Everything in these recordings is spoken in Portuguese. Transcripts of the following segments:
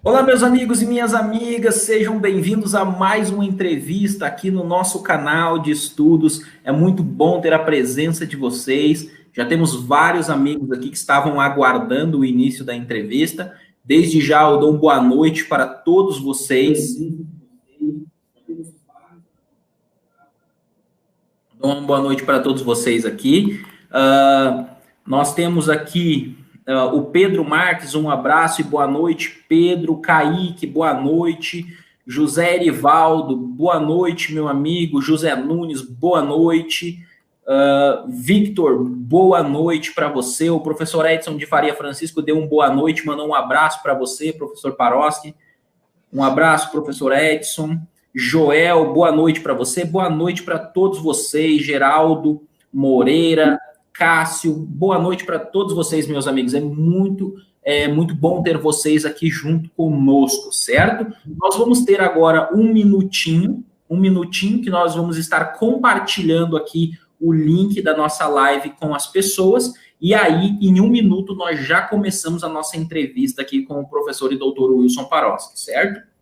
Olá, meus amigos e minhas amigas, sejam bem-vindos a mais uma entrevista aqui no nosso canal de estudos. É muito bom ter a presença de vocês. Já temos vários amigos aqui que estavam aguardando o início da entrevista. Desde já eu dou uma boa noite para todos vocês. Dou uma boa noite para todos vocês aqui. Nós temos aqui o Pedro Marques, um abraço e boa noite. Pedro, Kaique, boa noite. José Erivaldo, boa noite, meu amigo. José Nunes, boa noite. Victor, boa noite para você. O professor Edson de Faria Francisco deu uma boa noite, mandou um abraço para você, professor Paroski. Um abraço, professor Edson. Joel, boa noite para você. Boa noite para todos vocês. Geraldo, Moreira, Cássio, boa noite para todos vocês, meus amigos. É muito bom ter vocês aqui junto conosco, certo? Nós vamos ter agora um minutinho que nós vamos estar compartilhando aqui o link da nossa live com as pessoas, e aí, em um minuto, nós já começamos a nossa entrevista aqui com o professor e doutor Wilson Paroski, certo?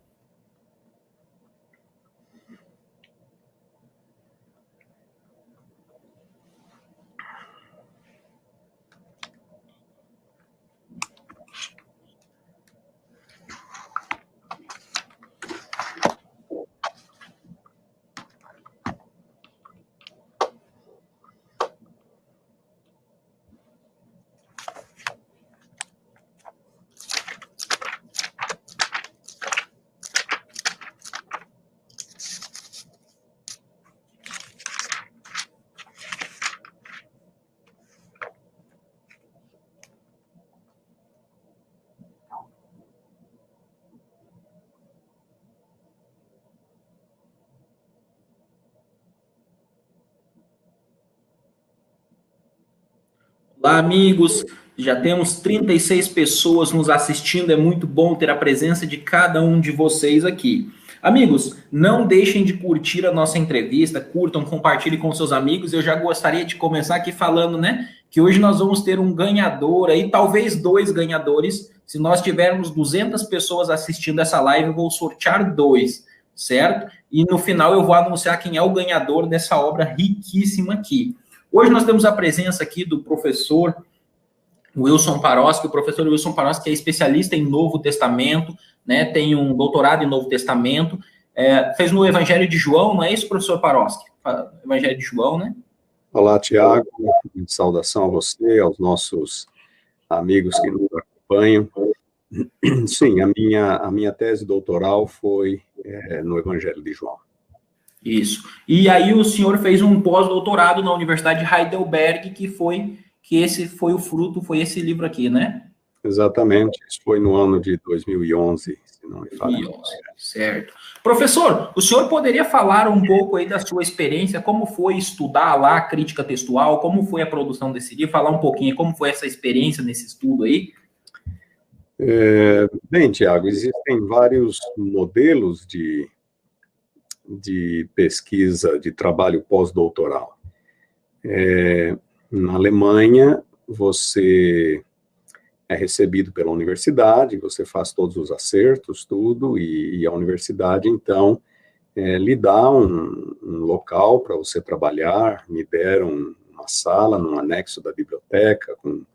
Olá, amigos. Já temos 36 pessoas nos assistindo. É muito bom ter a presença de cada um de vocês aqui. Amigos, não deixem de curtir a nossa entrevista, curtam, compartilhem com seus amigos. Eu já gostaria de começar aqui falando, né, que hoje nós vamos ter um ganhador aí, talvez dois ganhadores. Se nós tivermos 200 pessoas assistindo essa live, eu vou sortear dois, certo? E no final eu vou anunciar quem é o ganhador dessa obra riquíssima aqui. Hoje nós temos a presença aqui do professor Wilson Paroski. O professor Wilson Paroski é especialista em Novo Testamento, né? Tem um doutorado em Novo Testamento, fez no Evangelho de João, não é isso, professor Paroski? Evangelho de João, né? Olá, Tiago, saudação a você, aos nossos amigos que nos acompanham. Sim, a minha tese doutoral foi no Evangelho de João. Isso. E aí o senhor fez um pós-doutorado na Universidade de Heidelberg, que esse foi o fruto, foi esse livro aqui, né? Exatamente, isso foi no ano de 2011, se não me falha. Certo. Professor, o senhor poderia falar um pouco aí da sua experiência, como foi estudar lá a crítica textual, como foi a produção desse livro, falar um pouquinho como foi essa experiência nesse estudo aí? Bem, Tiago, existem vários modelos de pesquisa, de trabalho pós-doutoral. Na Alemanha, você é recebido pela universidade, você faz todos os acertos, tudo, e a universidade, então, lhe dá um local para você trabalhar, me deram uma sala, num anexo da biblioteca, com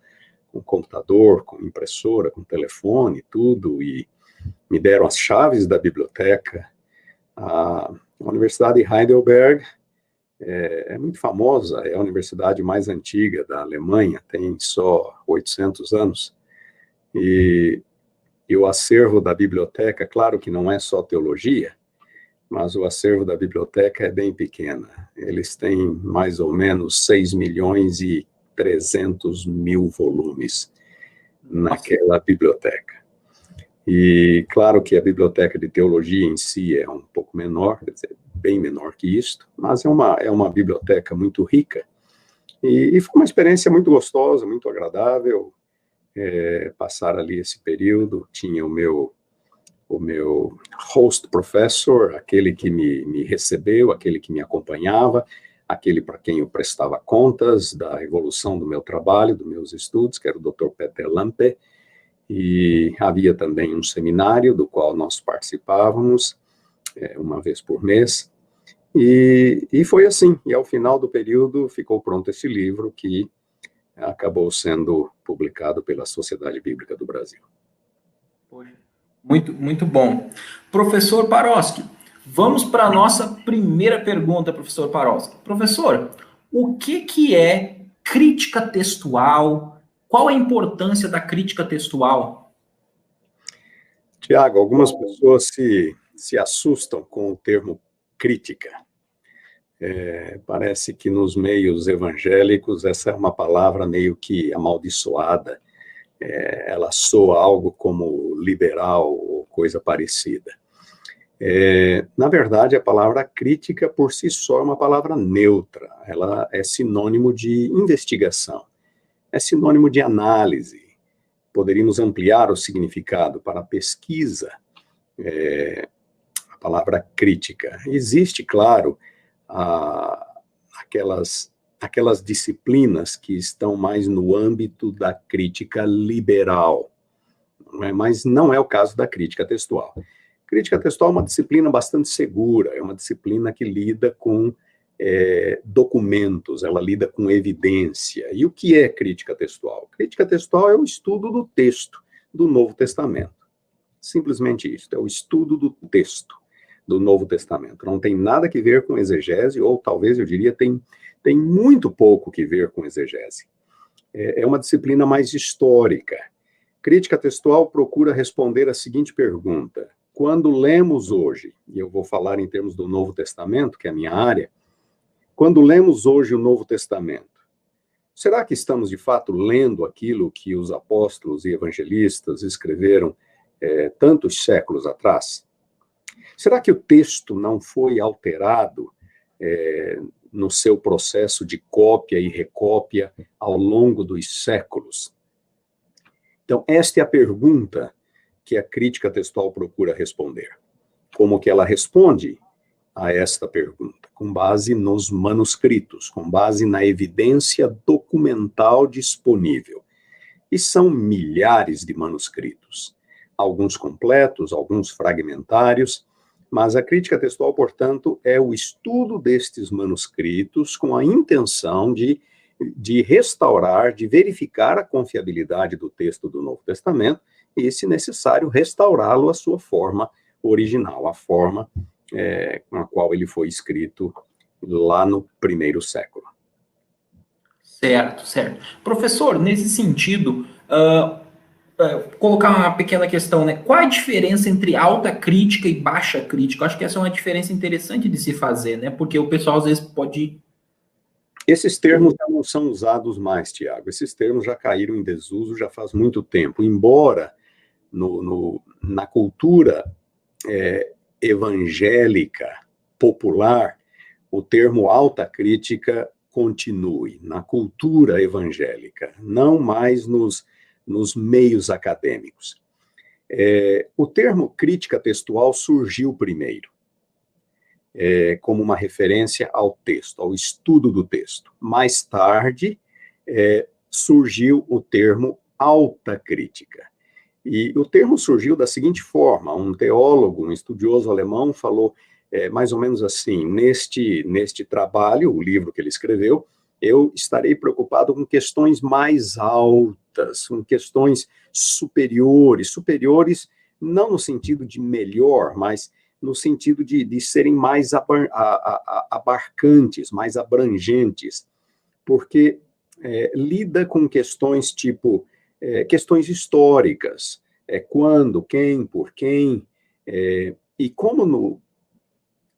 computador, com impressora, com telefone, tudo, e me deram as chaves da biblioteca. A Universidade de Heidelberg é muito famosa, é a universidade mais antiga da Alemanha, tem só 800 anos, e o acervo da biblioteca, claro que não é só teologia, mas o acervo da biblioteca é bem pequena. Eles têm mais ou menos 6.300.000 volumes naquela biblioteca. E claro que a biblioteca de teologia em si é um pouco menor, quer dizer, bem menor que isto, mas é uma biblioteca muito rica. E foi uma experiência muito gostosa, muito agradável, passar ali esse período. Tinha o meu host professor, aquele que me recebeu, aquele que me acompanhava, aquele para quem eu prestava contas da evolução do meu trabalho, dos meus estudos, que era o Dr. Peter Lampe. E havia também um seminário do qual nós participávamos, uma vez por mês, e foi assim. E ao final do período ficou pronto esse livro que acabou sendo publicado pela Sociedade Bíblica do Brasil. Poxa, muito, muito bom. Professor Paroski, vamos para a nossa primeira pergunta, professor Paroski. Professor, o que é crítica textual? Qual a importância da crítica textual? Tiago, algumas pessoas se assustam com o termo crítica. Parece que nos meios evangélicos essa é uma palavra meio que amaldiçoada. Ela soa algo como liberal ou coisa parecida. Na verdade, a palavra crítica por si só é uma palavra neutra. Ela é sinônimo de investigação, é sinônimo de análise. Poderíamos ampliar o significado para pesquisa, a palavra crítica. Existe, claro, aquelas disciplinas que estão mais no âmbito da crítica liberal, mas não é o caso da crítica textual. Crítica textual é uma disciplina bastante segura, é uma disciplina que lida com documentos, ela lida com evidência. E o que é crítica textual? Crítica textual é o estudo do texto do Novo Testamento. Simplesmente isso, é o estudo do texto do Novo Testamento. Não tem nada que ver com exegese, ou talvez eu diria tem muito pouco que ver com exegese. É uma disciplina mais histórica. Crítica textual procura responder a seguinte pergunta: quando lemos hoje, e eu vou falar em termos do Novo Testamento, que é a minha área, quando lemos hoje o Novo Testamento, será que estamos de fato lendo aquilo que os apóstolos e evangelistas escreveram tantos séculos atrás? Será que o texto não foi alterado no seu processo de cópia e recópia ao longo dos séculos? Então, esta é a pergunta que a crítica textual procura responder. Como que ela responde a esta pergunta? Com base nos manuscritos, com base na evidência documental disponível. E são milhares de manuscritos, alguns completos, alguns fragmentários, mas a crítica textual, portanto, é o estudo destes manuscritos com a intenção de restaurar, de verificar a confiabilidade do texto do Novo Testamento e, se necessário, restaurá-lo à sua forma original, a forma com a qual ele foi escrito lá no primeiro século. Certo, certo. Professor, nesse sentido, colocar uma pequena questão, né? Qual a diferença entre alta crítica e baixa crítica? Eu acho que essa é uma diferença interessante de se fazer, né? Porque o pessoal às vezes pode... Esses termos já não são usados mais, Tiago. Esses termos já caíram em desuso já faz muito tempo. Embora na cultura evangélica popular, o termo alta crítica continue. Na cultura evangélica, não mais nos meios acadêmicos. O termo crítica textual surgiu primeiro, como uma referência ao texto, ao estudo do texto. Mais tarde, surgiu o termo alta crítica. E o termo surgiu da seguinte forma: um teólogo, um estudioso alemão falou mais ou menos assim: neste trabalho, o livro que ele escreveu, eu estarei preocupado com questões mais altas, com questões superiores não no sentido de melhor, mas no sentido de serem mais abarcantes, mais abrangentes, porque lida com questões tipo questões históricas, quando, quem, por quem, e como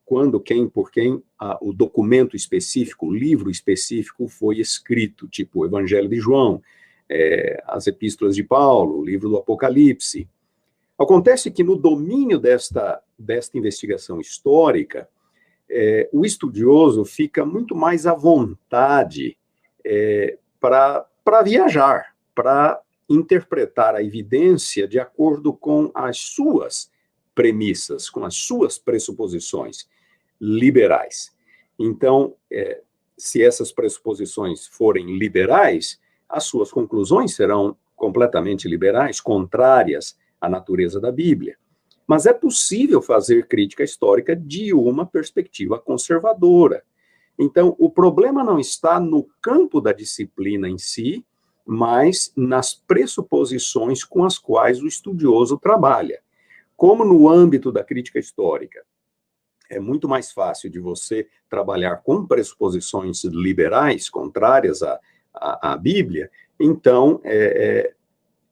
quando, quem, por quem, o documento específico, o livro específico foi escrito, tipo o Evangelho de João, as Epístolas de Paulo, o livro do Apocalipse. Acontece que no domínio desta investigação histórica, o estudioso fica muito mais à vontade para viajar, para interpretar a evidência de acordo com as suas premissas, com as suas pressuposições liberais. Então, se essas pressuposições forem liberais, as suas conclusões serão completamente liberais, contrárias à natureza da Bíblia. Mas é possível fazer crítica histórica de uma perspectiva conservadora. Então, o problema não está no campo da disciplina em si, mas nas pressuposições com as quais o estudioso trabalha. Como no âmbito da crítica histórica é muito mais fácil de você trabalhar com pressuposições liberais, contrárias à Bíblia, então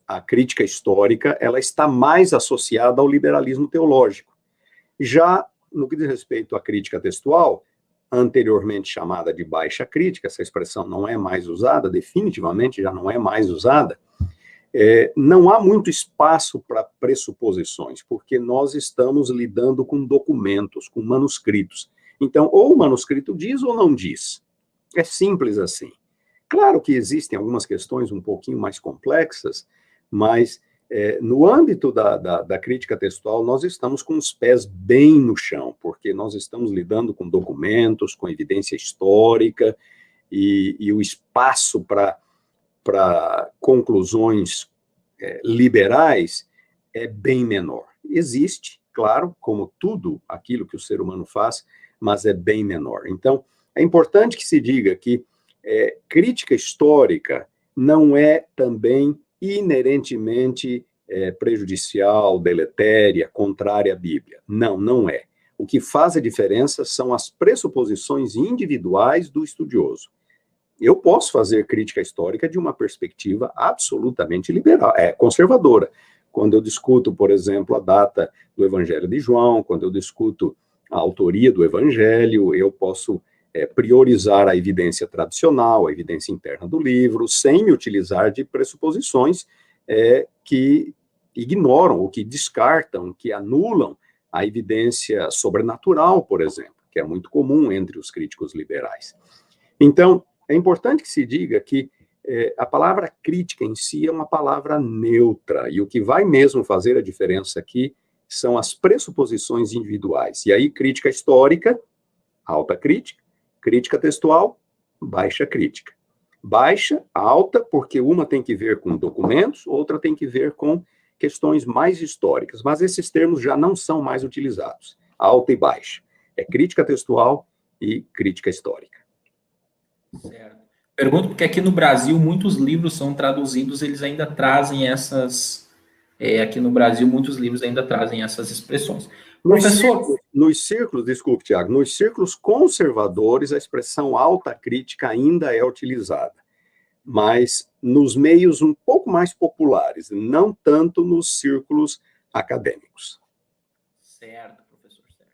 a crítica histórica ela está mais associada ao liberalismo teológico. Já no que diz respeito à crítica textual, anteriormente chamada de baixa crítica, essa expressão não é mais usada, definitivamente já não é mais usada, não há muito espaço para pressuposições, porque nós estamos lidando com documentos, com manuscritos. Então, ou o manuscrito diz ou não diz. É simples assim. Claro que existem algumas questões um pouquinho mais complexas, mas no âmbito da crítica textual, nós estamos com os pés bem no chão, porque nós estamos lidando com documentos, com evidência histórica, e o espaço para conclusões liberais é bem menor. Existe, claro, como tudo aquilo que o ser humano faz, mas é bem menor. Então, é importante que se diga que crítica histórica não é também inerentemente prejudicial, deletéria, contrária à Bíblia. Não, não é. O que faz a diferença são as pressuposições individuais do estudioso. Eu posso fazer crítica histórica de uma perspectiva absolutamente liberal, conservadora. Quando eu discuto, por exemplo, a data do Evangelho de João, quando eu discuto a autoria do Evangelho, eu posso priorizar a evidência tradicional, a evidência interna do livro, sem me utilizar de pressuposições que ignoram, ou que descartam, que anulam a evidência sobrenatural, por exemplo, que é muito comum entre os críticos liberais. Então, é importante que se diga que a palavra crítica em si é uma palavra neutra, e o que vai mesmo fazer a diferença aqui são as pressuposições individuais. E aí, crítica histórica, alta crítica, crítica textual, baixa crítica. Baixa, alta, porque uma tem que ver com documentos, outra tem que ver com questões mais históricas, mas esses termos já não são mais utilizados. Alta e baixa. É crítica textual e crítica histórica. Certo. Pergunto porque aqui no Brasil muitos livros são traduzidos, eles ainda trazem essas... aqui no Brasil muitos livros ainda trazem essas expressões. Professor... Nos círculos, desculpe, Tiago, nos círculos conservadores a expressão alta crítica ainda é utilizada, mas nos meios um pouco mais populares, não tanto nos círculos acadêmicos. Certo, professor. Certo.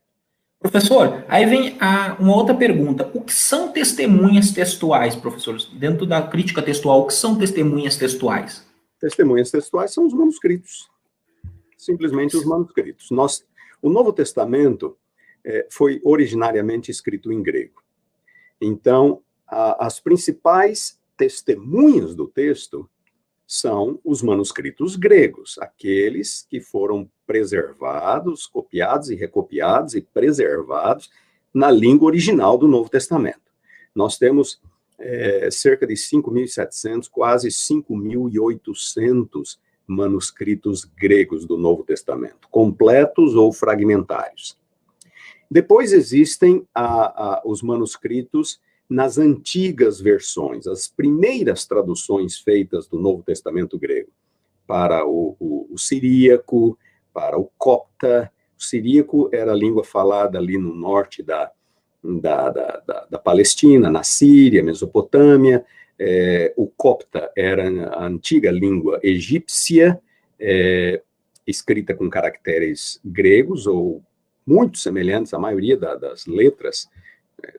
Professor, aí vem uma outra pergunta. O que são testemunhas textuais, professor? Dentro da crítica textual, o que são testemunhas textuais? Testemunhas textuais são os manuscritos. Simplesmente os manuscritos. O Novo Testamento foi originariamente escrito em grego. Então, as principais testemunhas do texto são os manuscritos gregos, aqueles que foram preservados, copiados e recopiados e preservados na língua original do Novo Testamento. Nós temos cerca de 5.700, quase 5.800 manuscritos gregos do Novo Testamento, completos ou fragmentários. Depois existem os manuscritos nas antigas versões, as primeiras traduções feitas do Novo Testamento grego, para o siríaco, para o copta. O siríaco era a língua falada ali no norte da Palestina, na Síria, Mesopotâmia. O copta era a antiga língua egípcia, escrita com caracteres gregos, ou muito semelhantes à maioria das letras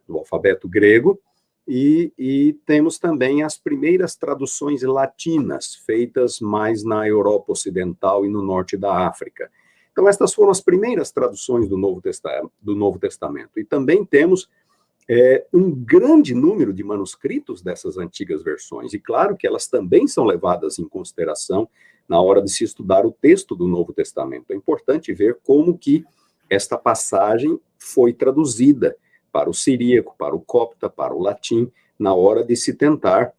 do alfabeto grego, e temos também as primeiras traduções latinas, feitas mais na Europa Ocidental e no norte da África. Então, estas foram as primeiras traduções do Novo Testamento. E também temos um grande número de manuscritos dessas antigas versões, e claro que elas também são levadas em consideração na hora de se estudar o texto do Novo Testamento. É importante ver como que esta passagem foi traduzida para o siríaco, para o copta, para o latim, na hora de se tentar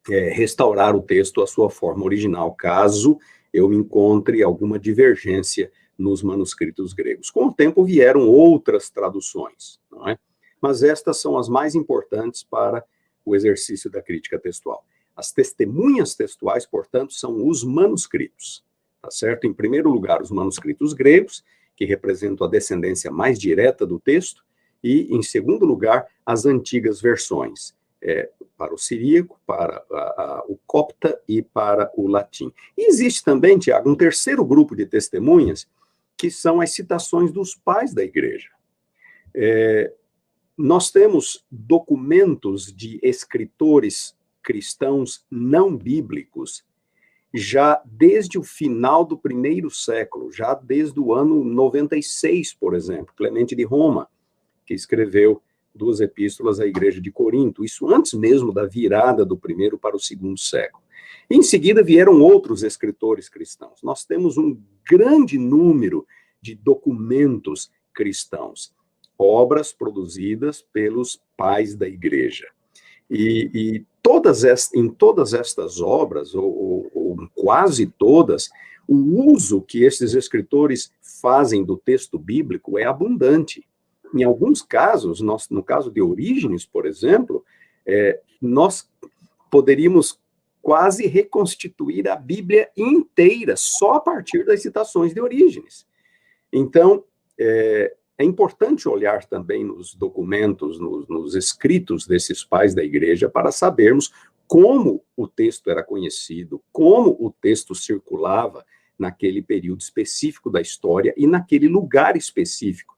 restaurar o texto à sua forma original, caso eu encontre alguma divergência nos manuscritos gregos. Com o tempo vieram outras traduções, não é? Mas estas são as mais importantes para o exercício da crítica textual. As testemunhas textuais, portanto, são os manuscritos, tá certo? Em primeiro lugar, os manuscritos gregos, que representam a descendência mais direta do texto, e, em segundo lugar, as antigas versões, para o siríaco, para o copta e para o latim. E existe também, Tiago, um terceiro grupo de testemunhas, que são as citações dos pais da igreja. Nós temos documentos de escritores cristãos não bíblicos já desde o final do primeiro século, já desde o ano 96, por exemplo, Clemente de Roma, que escreveu 2 epístolas à igreja de Corinto, isso antes mesmo da virada do primeiro para o segundo século. Em seguida vieram outros escritores cristãos. Nós temos um grande número de documentos cristãos, obras produzidas pelos pais da igreja. E em todas estas obras, ou quase todas, o uso que esses escritores fazem do texto bíblico é abundante. Em alguns casos, no caso de Orígenes, por exemplo, nós poderíamos quase reconstituir a Bíblia inteira só a partir das citações de Orígenes. Então, é importante olhar também nos documentos, nos escritos desses pais da igreja, para sabermos como o texto era conhecido, como o texto circulava naquele período específico da história e naquele lugar específico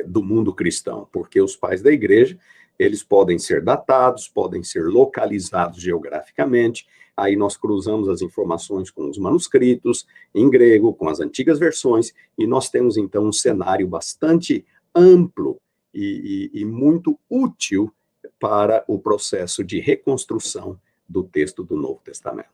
do mundo cristão, porque os pais da igreja, eles podem ser datados, podem ser localizados geograficamente, aí nós cruzamos as informações com os manuscritos em grego, com as antigas versões, e nós temos então um cenário bastante amplo e muito útil para o processo de reconstrução do texto do Novo Testamento.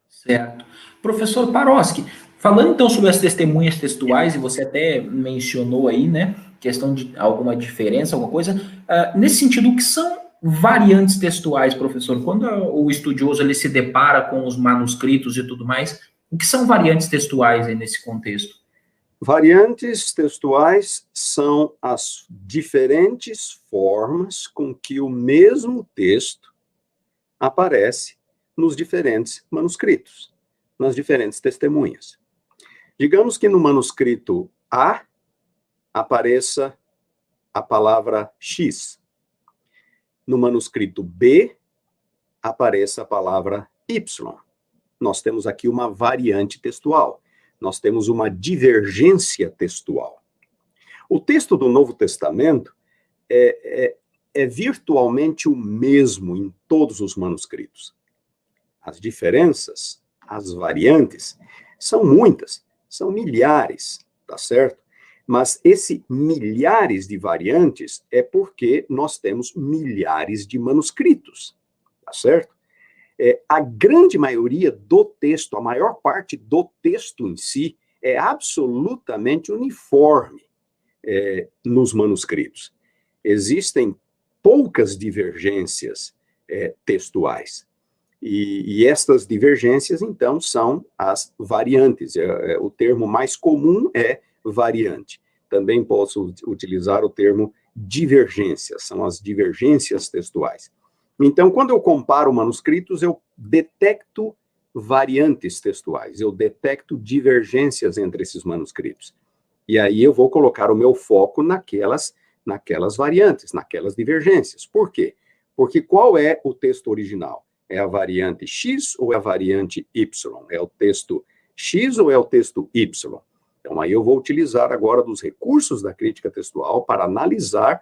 Certo. Professor Paroski, falando então sobre as testemunhas textuais, e você até mencionou aí, né, questão de alguma diferença, alguma coisa, nesse sentido, o que são variantes textuais, professor? Quando o estudioso ele se depara com os manuscritos e tudo mais, o que são variantes textuais aí nesse contexto? Variantes textuais são as diferentes formas com que o mesmo texto aparece nos diferentes manuscritos, nas diferentes testemunhas. Digamos que no manuscrito A apareça a palavra X. No manuscrito B apareça a palavra Y. Nós temos aqui uma variante textual. Nós temos uma divergência textual. O texto do Novo Testamento é virtualmente o mesmo em todos os manuscritos. As diferenças, as variantes, são muitas, são milhares, tá certo? Mas esse milhares de variantes é porque nós temos milhares de manuscritos, tá certo? A grande maioria do texto, a maior parte do texto em si, é absolutamente uniforme nos manuscritos. Existem poucas divergências textuais. E estas divergências, então, são as variantes. O termo mais comum é variante. Também posso utilizar o termo divergência, são as divergências textuais. Então, quando eu comparo manuscritos, eu detecto variantes textuais, eu detecto divergências entre esses manuscritos. E aí eu vou colocar o meu foco naquelas variantes, naquelas divergências. Por quê? Porque qual é o texto original? É a variante X ou é a variante Y? É o texto X ou é o texto Y? Então, aí eu vou utilizar agora dos recursos da crítica textual para analisar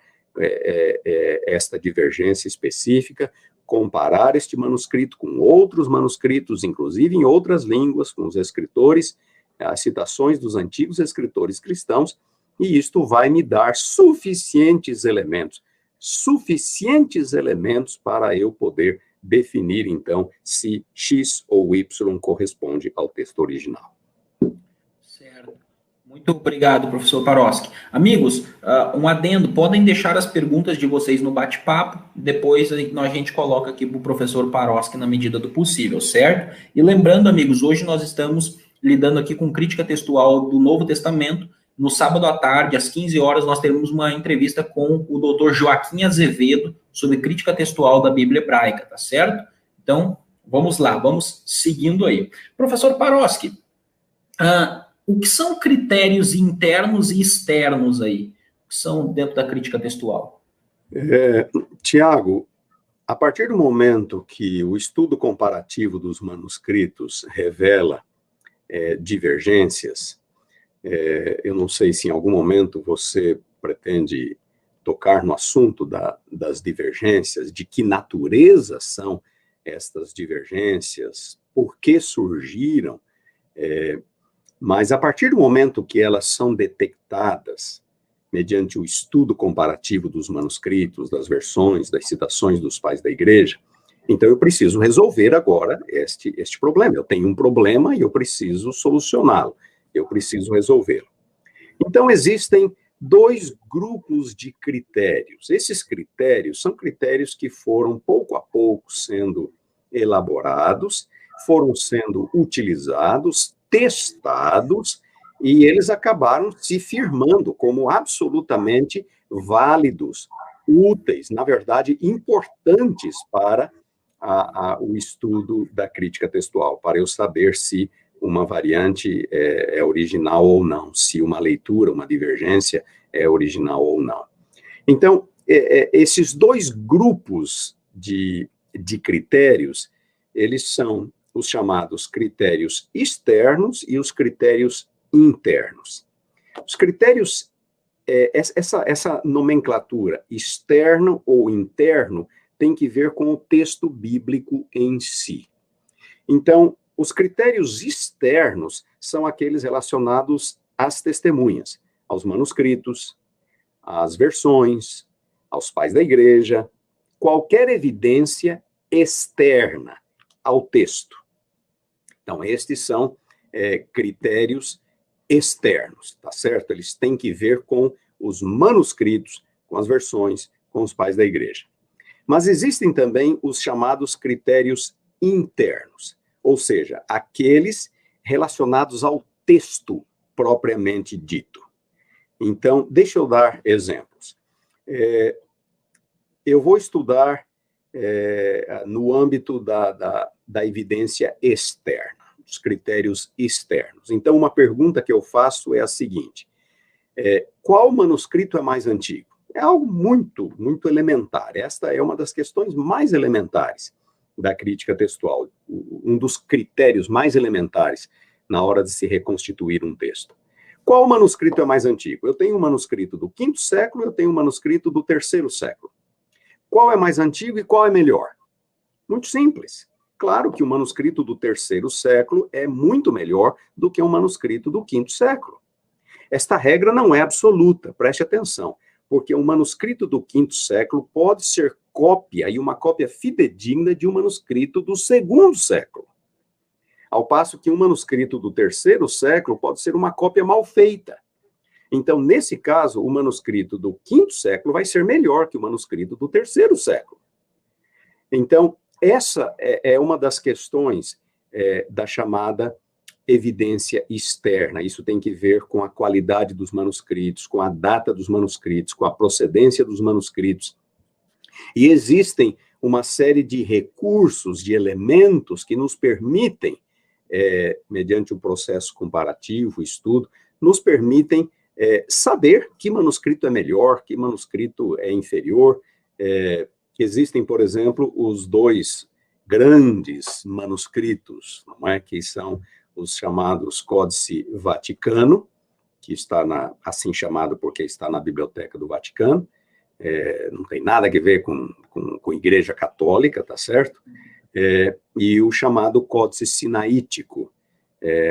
esta divergência específica, comparar este manuscrito com outros manuscritos, inclusive em outras línguas, com os escritores, as citações dos antigos escritores cristãos, e isto vai me dar suficientes elementos para eu poder definir, então, se X ou Y corresponde ao texto original. Certo. Muito obrigado, professor Paroski. Amigos, um adendo, podem deixar as perguntas de vocês no bate-papo, depois a gente coloca aqui para o professor Paroski na medida do possível, certo? E lembrando, amigos, hoje nós estamos lidando aqui com crítica textual do Novo Testamento. No sábado à tarde, às 15 horas, nós teremos uma entrevista com o doutor Joaquim Azevedo sobre crítica textual da Bíblia Hebraica, tá certo? Então, vamos lá, vamos seguindo aí. Professor Paroski, o que são critérios internos e externos aí, que são dentro da crítica textual? Tiago, a partir do momento que o estudo comparativo dos manuscritos revela divergências, eu não sei se em algum momento você pretende tocar no assunto das divergências, de que natureza são estas divergências, por que surgiram, mas a partir do momento que elas são detectadas, mediante o estudo comparativo dos manuscritos, das versões, das citações dos pais da igreja, então eu preciso resolver agora este problema. Eu tenho um problema e eu preciso solucioná-lo, eu preciso resolvê-lo. Então existem dois grupos de critérios. Esses critérios são critérios que foram pouco a pouco sendo elaborados, foram sendo utilizados, testados, e eles acabaram se firmando como absolutamente válidos, úteis, na verdade, importantes para o estudo da crítica textual, para eu saber se uma variante é original ou não, se uma leitura, uma divergência é original ou não. Então, esses dois grupos de critérios, eles são os chamados critérios externos e os critérios internos. Os critérios, essa nomenclatura externo ou interno tem que ver com o texto bíblico em si. Então, os critérios externos são aqueles relacionados às testemunhas, aos manuscritos, às versões, aos pais da igreja, qualquer evidência externa ao texto. Então, estes são critérios externos, tá certo? Eles têm que ver com os manuscritos, com as versões, com os pais da igreja. Mas existem também os chamados critérios internos, ou seja, aqueles relacionados ao texto propriamente dito. Então, deixa eu dar exemplos. Eu vou estudar no âmbito da evidência externa, os critérios externos. Então, uma pergunta que eu faço é a seguinte: qual manuscrito é mais antigo? É algo muito, muito elementar. Esta é uma das questões mais elementares da crítica textual, um dos critérios mais elementares na hora de se reconstituir um texto. Qual manuscrito é mais antigo? Eu tenho um manuscrito do 5º século, eu tenho um manuscrito do 3º século. Qual é mais antigo e qual é melhor? Muito simples. Claro que o manuscrito do 3º século é muito melhor do que um manuscrito do 5º século. Esta regra não é absoluta, preste atenção, porque um manuscrito do 5º século pode ser cópia, e uma cópia fidedigna de um manuscrito do 2º século. Ao passo que um manuscrito do 3º século pode ser uma cópia mal feita. Então, nesse caso, o manuscrito do 5º século vai ser melhor que o manuscrito do 3º século. Então, essa é uma das questões da chamada evidência externa. Isso tem que ver com a qualidade dos manuscritos, com a data dos manuscritos, com a procedência dos manuscritos. E existem uma série de recursos, de elementos que nos permitem, mediante um processo comparativo, estudo, nos permitem saber que manuscrito é melhor, que manuscrito é inferior. Existem, por exemplo, os dois grandes manuscritos, não é? Que são os chamados Códice Vaticano, que está assim chamado porque está na Biblioteca do Vaticano, não tem nada a ver com Igreja Católica, tá certo? E o chamado Códice Sinaítico,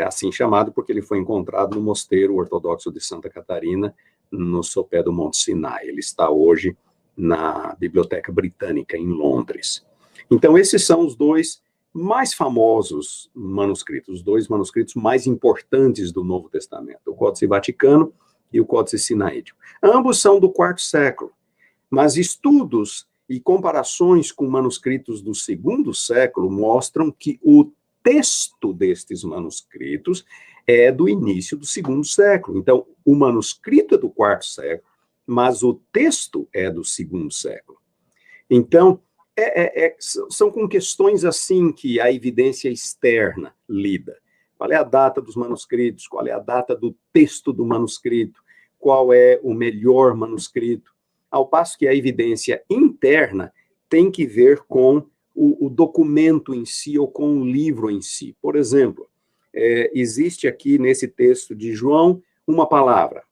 assim chamado porque ele foi encontrado no Mosteiro Ortodoxo de Santa Catarina, no sopé do Monte Sinai. Ele está hoje na Biblioteca Britânica, em Londres. Então, esses são os dois mais famosos manuscritos, os dois manuscritos mais importantes do Novo Testamento, o Códice Vaticano e o Códice Sinaídio. Ambos são do IV século, mas estudos e comparações com manuscritos do II século mostram que o texto destes manuscritos é do início do II século. Então, o manuscrito é do IV século, mas o texto é do II século. Então, são com questões assim que a evidência externa lida. Qual é a data dos manuscritos? Qual é a data do texto do manuscrito? Qual é o melhor manuscrito? Ao passo que a evidência interna tem que ver com o documento em si ou com o livro em si. Por exemplo, existe aqui nesse texto de João uma palavra.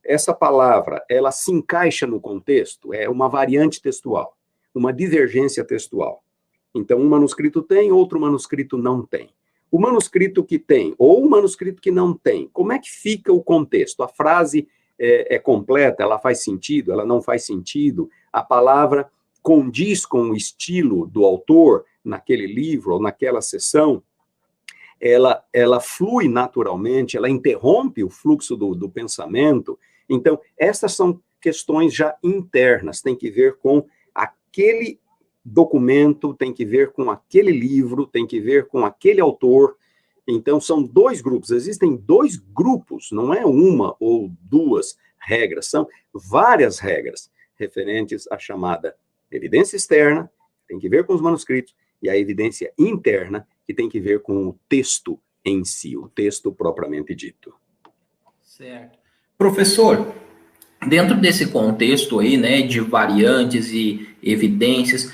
Essa palavra, ela se encaixa no contexto, é uma variante textual, uma divergência textual. Então, um manuscrito tem, outro manuscrito não tem. O manuscrito que tem, ou o manuscrito que não tem, como é que fica o contexto? A frase é completa, ela faz sentido, ela não faz sentido, a palavra condiz com o estilo do autor naquele livro ou naquela sessão, ela flui naturalmente, ela interrompe o fluxo do pensamento. Então, essas são questões já internas, tem que ver com aquele documento, tem que ver com aquele livro, tem que ver com aquele autor. Então, são dois grupos, existem dois grupos, não é uma ou duas regras, são várias regras referentes à chamada evidência externa, tem que ver com os manuscritos, e a evidência interna, que tem que ver com o texto em si, o texto propriamente dito. Certo. Professor, dentro desse contexto aí, né, de variantes e evidências,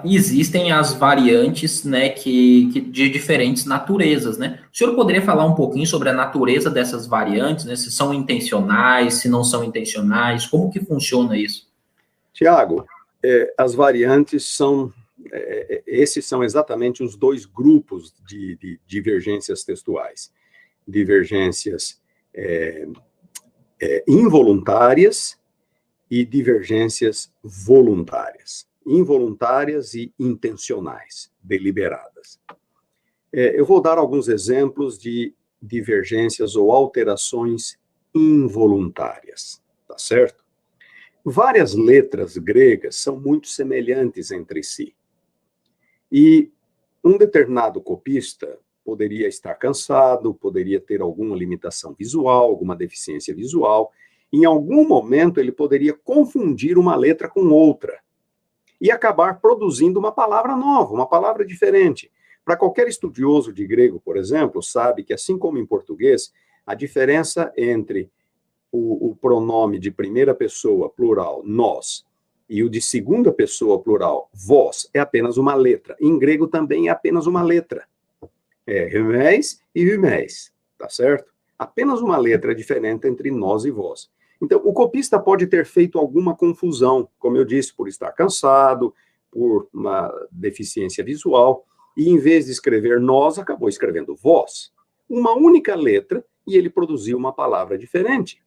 existem as variantes, né, que de diferentes naturezas, né? O senhor poderia falar um pouquinho sobre a natureza dessas variantes, né? Se são intencionais, se não são intencionais, como que funciona isso? Tiago, as variantes são, esses são exatamente os dois grupos de divergências textuais. Divergências involuntárias e divergências voluntárias. Involuntárias e intencionais, deliberadas. Eu vou dar alguns exemplos de divergências ou alterações involuntárias, tá certo? Várias letras gregas são muito semelhantes entre si. E um determinado copista poderia estar cansado, poderia ter alguma limitação visual, alguma deficiência visual. Em algum momento, ele poderia confundir uma letra com outra e acabar produzindo uma palavra nova, uma palavra diferente. Para qualquer estudioso de grego, por exemplo, sabe que, assim como em português, a diferença entre o pronome de primeira pessoa, plural, nós, e o de segunda pessoa, plural, vós, é apenas uma letra. Em grego também é apenas uma letra. Rhumés e rhumés, tá certo? Apenas uma letra diferente entre nós e vós. Então, o copista pode ter feito alguma confusão, como eu disse, por estar cansado, por uma deficiência visual, e em vez de escrever nós, acabou escrevendo vós. Uma única letra, e ele produziu uma palavra diferente.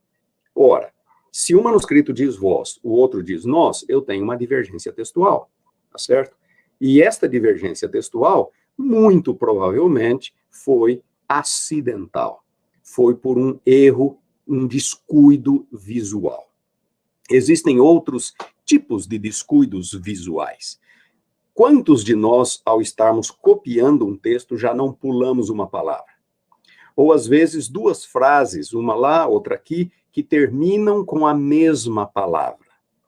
Ora, se um manuscrito diz vós, o outro diz nós, eu tenho uma divergência textual, tá certo? E esta divergência textual, muito provavelmente, foi acidental. Foi por um erro, um descuido visual. Existem outros tipos de descuidos visuais. Quantos de nós, ao estarmos copiando um texto, já não pulamos uma palavra? Ou, às vezes, duas frases, uma lá, outra aqui, que terminam com a mesma palavra.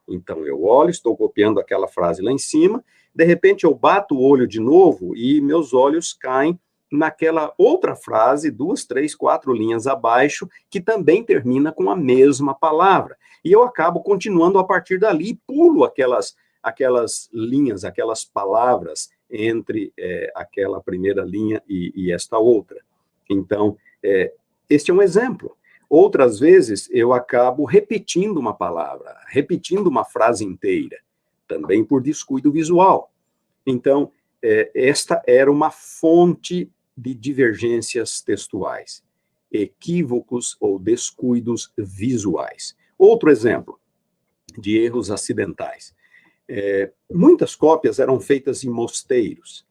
Então, eu olho, estou copiando aquela frase lá em cima, de repente eu bato o olho de novo e meus olhos caem naquela outra frase, 2, 3, 4 linhas abaixo, que também termina com a mesma palavra. E eu acabo continuando a partir dali e pulo aquelas linhas, aquelas palavras entre aquela primeira linha e esta outra. Então, este é um exemplo. Outras vezes, eu acabo repetindo uma palavra, repetindo uma frase inteira, também por descuido visual. Então, esta era uma fonte de divergências textuais, equívocos ou descuidos visuais. Outro exemplo de erros acidentais. Muitas cópias eram feitas em mosteiros.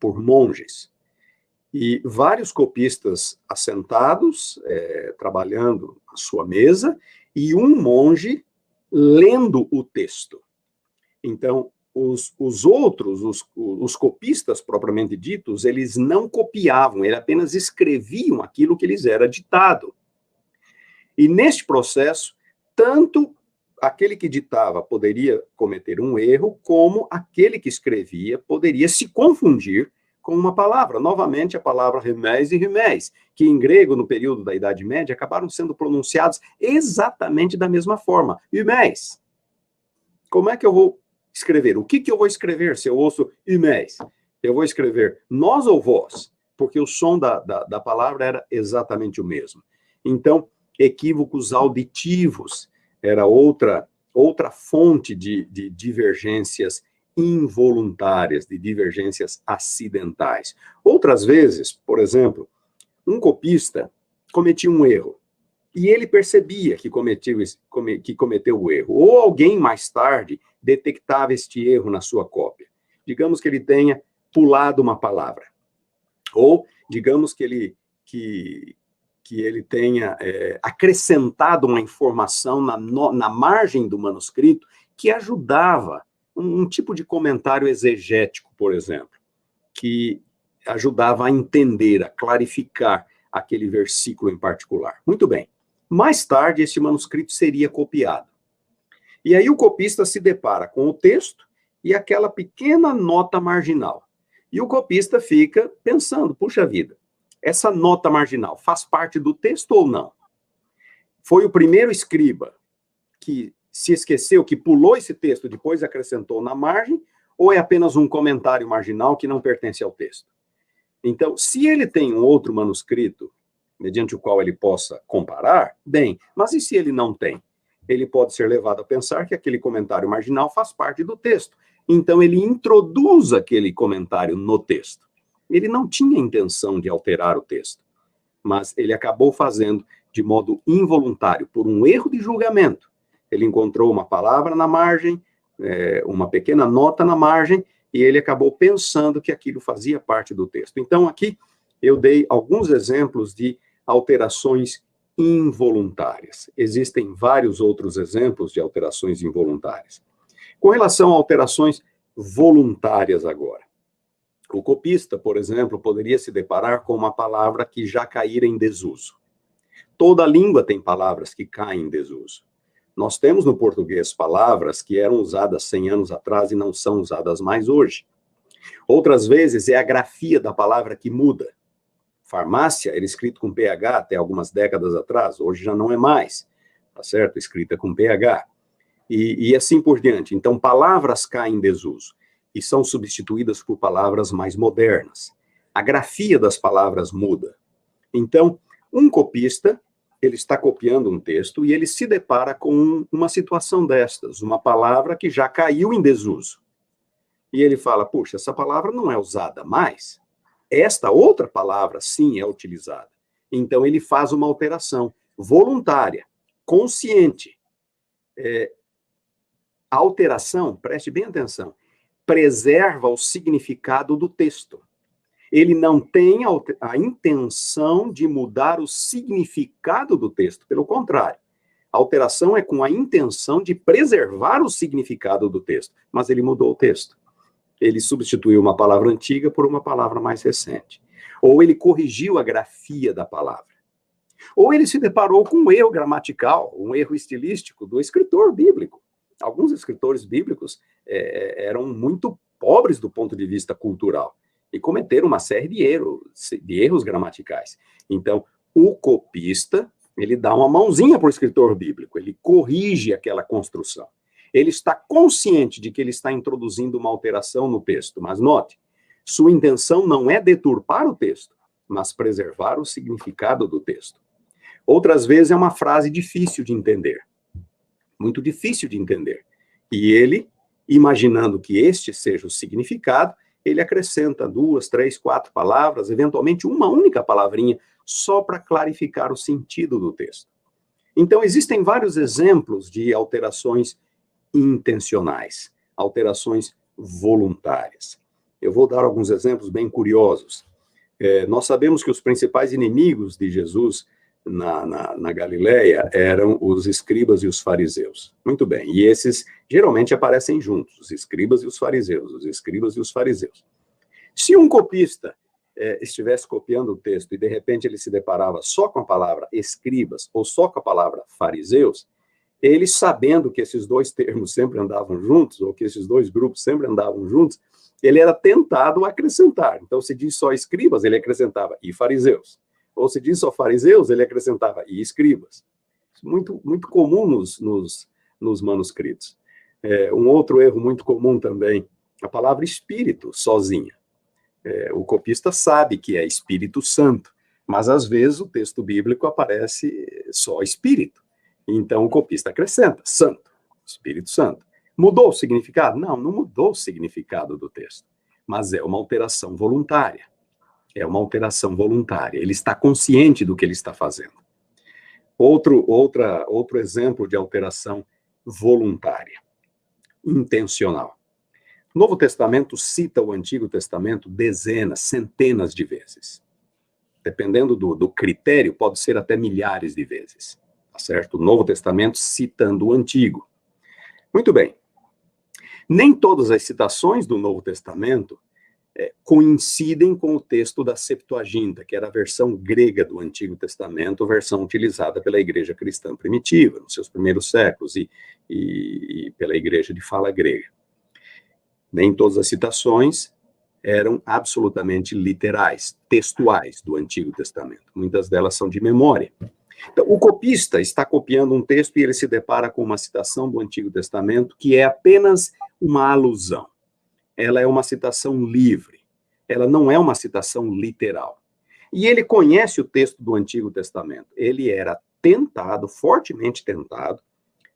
por monges. E vários copistas assentados, trabalhando à sua mesa, e um monge lendo o texto. Então, os outros, os copistas propriamente ditos, eles não copiavam, eles apenas escreviam aquilo que lhes era ditado. E neste processo, tanto aquele que ditava poderia cometer um erro, como aquele que escrevia poderia se confundir com uma palavra. Novamente, a palavra remés e remés, que em grego, no período da Idade Média, acabaram sendo pronunciados exatamente da mesma forma. Remés. Como é que eu vou escrever? O que eu vou escrever se eu ouço remés? Eu vou escrever nós ou vós? Porque o som da palavra era exatamente o mesmo. Então, equívocos auditivos era outra fonte de divergências involuntárias, de divergências acidentais. Outras vezes, por exemplo, um copista cometia um erro e ele percebia que cometeu o erro, ou alguém mais tarde detectava este erro na sua cópia. Digamos que ele tenha pulado uma palavra, ou digamos que ele tenha acrescentado uma informação na margem do manuscrito que ajudava um tipo de comentário exegético, por exemplo, que ajudava a entender, a clarificar aquele versículo em particular. Muito bem. Mais tarde, esse manuscrito seria copiado. E aí o copista se depara com o texto e aquela pequena nota marginal. E o copista fica pensando, puxa vida, essa nota marginal faz parte do texto ou não? Foi o primeiro escriba que se esqueceu, que pulou esse texto, depois acrescentou na margem, ou é apenas um comentário marginal que não pertence ao texto? Então, se ele tem um outro manuscrito, mediante o qual ele possa comparar, bem, mas e se ele não tem? Ele pode ser levado a pensar que aquele comentário marginal faz parte do texto. Então, ele introduz aquele comentário no texto. Ele não tinha intenção de alterar o texto, mas ele acabou fazendo de modo involuntário, por um erro de julgamento. Ele encontrou uma palavra na margem, uma pequena nota na margem, e ele acabou pensando que aquilo fazia parte do texto. Então, aqui eu dei alguns exemplos de alterações involuntárias. Existem vários outros exemplos de alterações involuntárias. Com relação a alterações voluntárias agora, o copista, por exemplo, poderia se deparar com uma palavra que já caíra em desuso. Toda língua tem palavras que caem em desuso. Nós temos no português palavras que eram usadas 100 anos atrás e não são usadas mais hoje. Outras vezes é a grafia da palavra que muda. Farmácia era escrito com PH até algumas décadas atrás, hoje já não é mais, tá certo? Escrita com PH. E assim por diante. Então, palavras caem em desuso e são substituídas por palavras mais modernas. A grafia das palavras muda. Então, um copista, ele está copiando um texto e ele se depara com uma situação destas, uma palavra que já caiu em desuso. E ele fala, puxa, essa palavra não é usada mais. Esta outra palavra, sim, é utilizada. Então, ele faz uma alteração voluntária, consciente. A alteração, preste bem atenção, preserva o significado do texto. Ele não tem a intenção de mudar o significado do texto, pelo contrário. A alteração é com a intenção de preservar o significado do texto, mas ele mudou o texto. Ele substituiu uma palavra antiga por uma palavra mais recente. Ou ele corrigiu a grafia da palavra. Ou ele se deparou com um erro gramatical, um erro estilístico do escritor bíblico. Alguns escritores bíblicos eram muito pobres do ponto de vista cultural e cometeram uma série de erros gramaticais. Então, o copista, ele dá uma mãozinha para o escritor bíblico, ele corrige aquela construção. Ele está consciente de que ele está introduzindo uma alteração no texto, mas note, sua intenção não é deturpar o texto, mas preservar o significado do texto. Outras vezes é uma frase difícil de entender, muito difícil de entender. E ele, imaginando que este seja o significado, ele acrescenta 2, 3, 4 palavras, eventualmente uma única palavrinha, só para clarificar o sentido do texto. Então, existem vários exemplos de alterações intencionais, alterações voluntárias. Eu vou dar alguns exemplos bem curiosos. Nós sabemos que os principais inimigos de Jesus na Galileia eram os escribas e os fariseus. Muito bem, e esses geralmente aparecem juntos, os escribas e os fariseus, os escribas e os fariseus. Se um copista estivesse copiando o texto e de repente ele se deparava só com a palavra escribas ou só com a palavra fariseus, ele, sabendo que esses dois termos sempre andavam juntos, ou que esses dois grupos sempre andavam juntos, ele era tentado a acrescentar. Então, se diz só escribas, ele acrescentava e fariseus. Ou se diz só fariseus, ele acrescentava e escribas. Muito, muito comum nos manuscritos. Um outro erro muito comum também, a palavra espírito, sozinha. O copista sabe que é Espírito Santo, mas às vezes o texto bíblico aparece só espírito. Então o copista acrescenta santo, Espírito Santo. Mudou o significado? Não mudou o significado do texto, mas é uma alteração voluntária. É uma alteração voluntária. Ele está consciente do que ele está fazendo. Outro exemplo de alteração voluntária, intencional. O Novo Testamento cita o Antigo Testamento dezenas, centenas de vezes. Dependendo do critério, pode ser até milhares de vezes. Tá certo? O Novo Testamento citando o Antigo. Muito bem. Nem todas as citações do Novo Testamento coincidem com o texto da Septuaginta, que era a versão grega do Antigo Testamento, versão utilizada pela igreja cristã primitiva, nos seus primeiros séculos, e pela igreja de fala grega. Nem todas as citações eram absolutamente literais, textuais do Antigo Testamento. Muitas delas são de memória. Então, o copista está copiando um texto e ele se depara com uma citação do Antigo Testamento que é apenas uma alusão. Ela é uma citação livre. Ela não é uma citação literal. E ele conhece o texto do Antigo Testamento. Ele era tentado, fortemente tentado,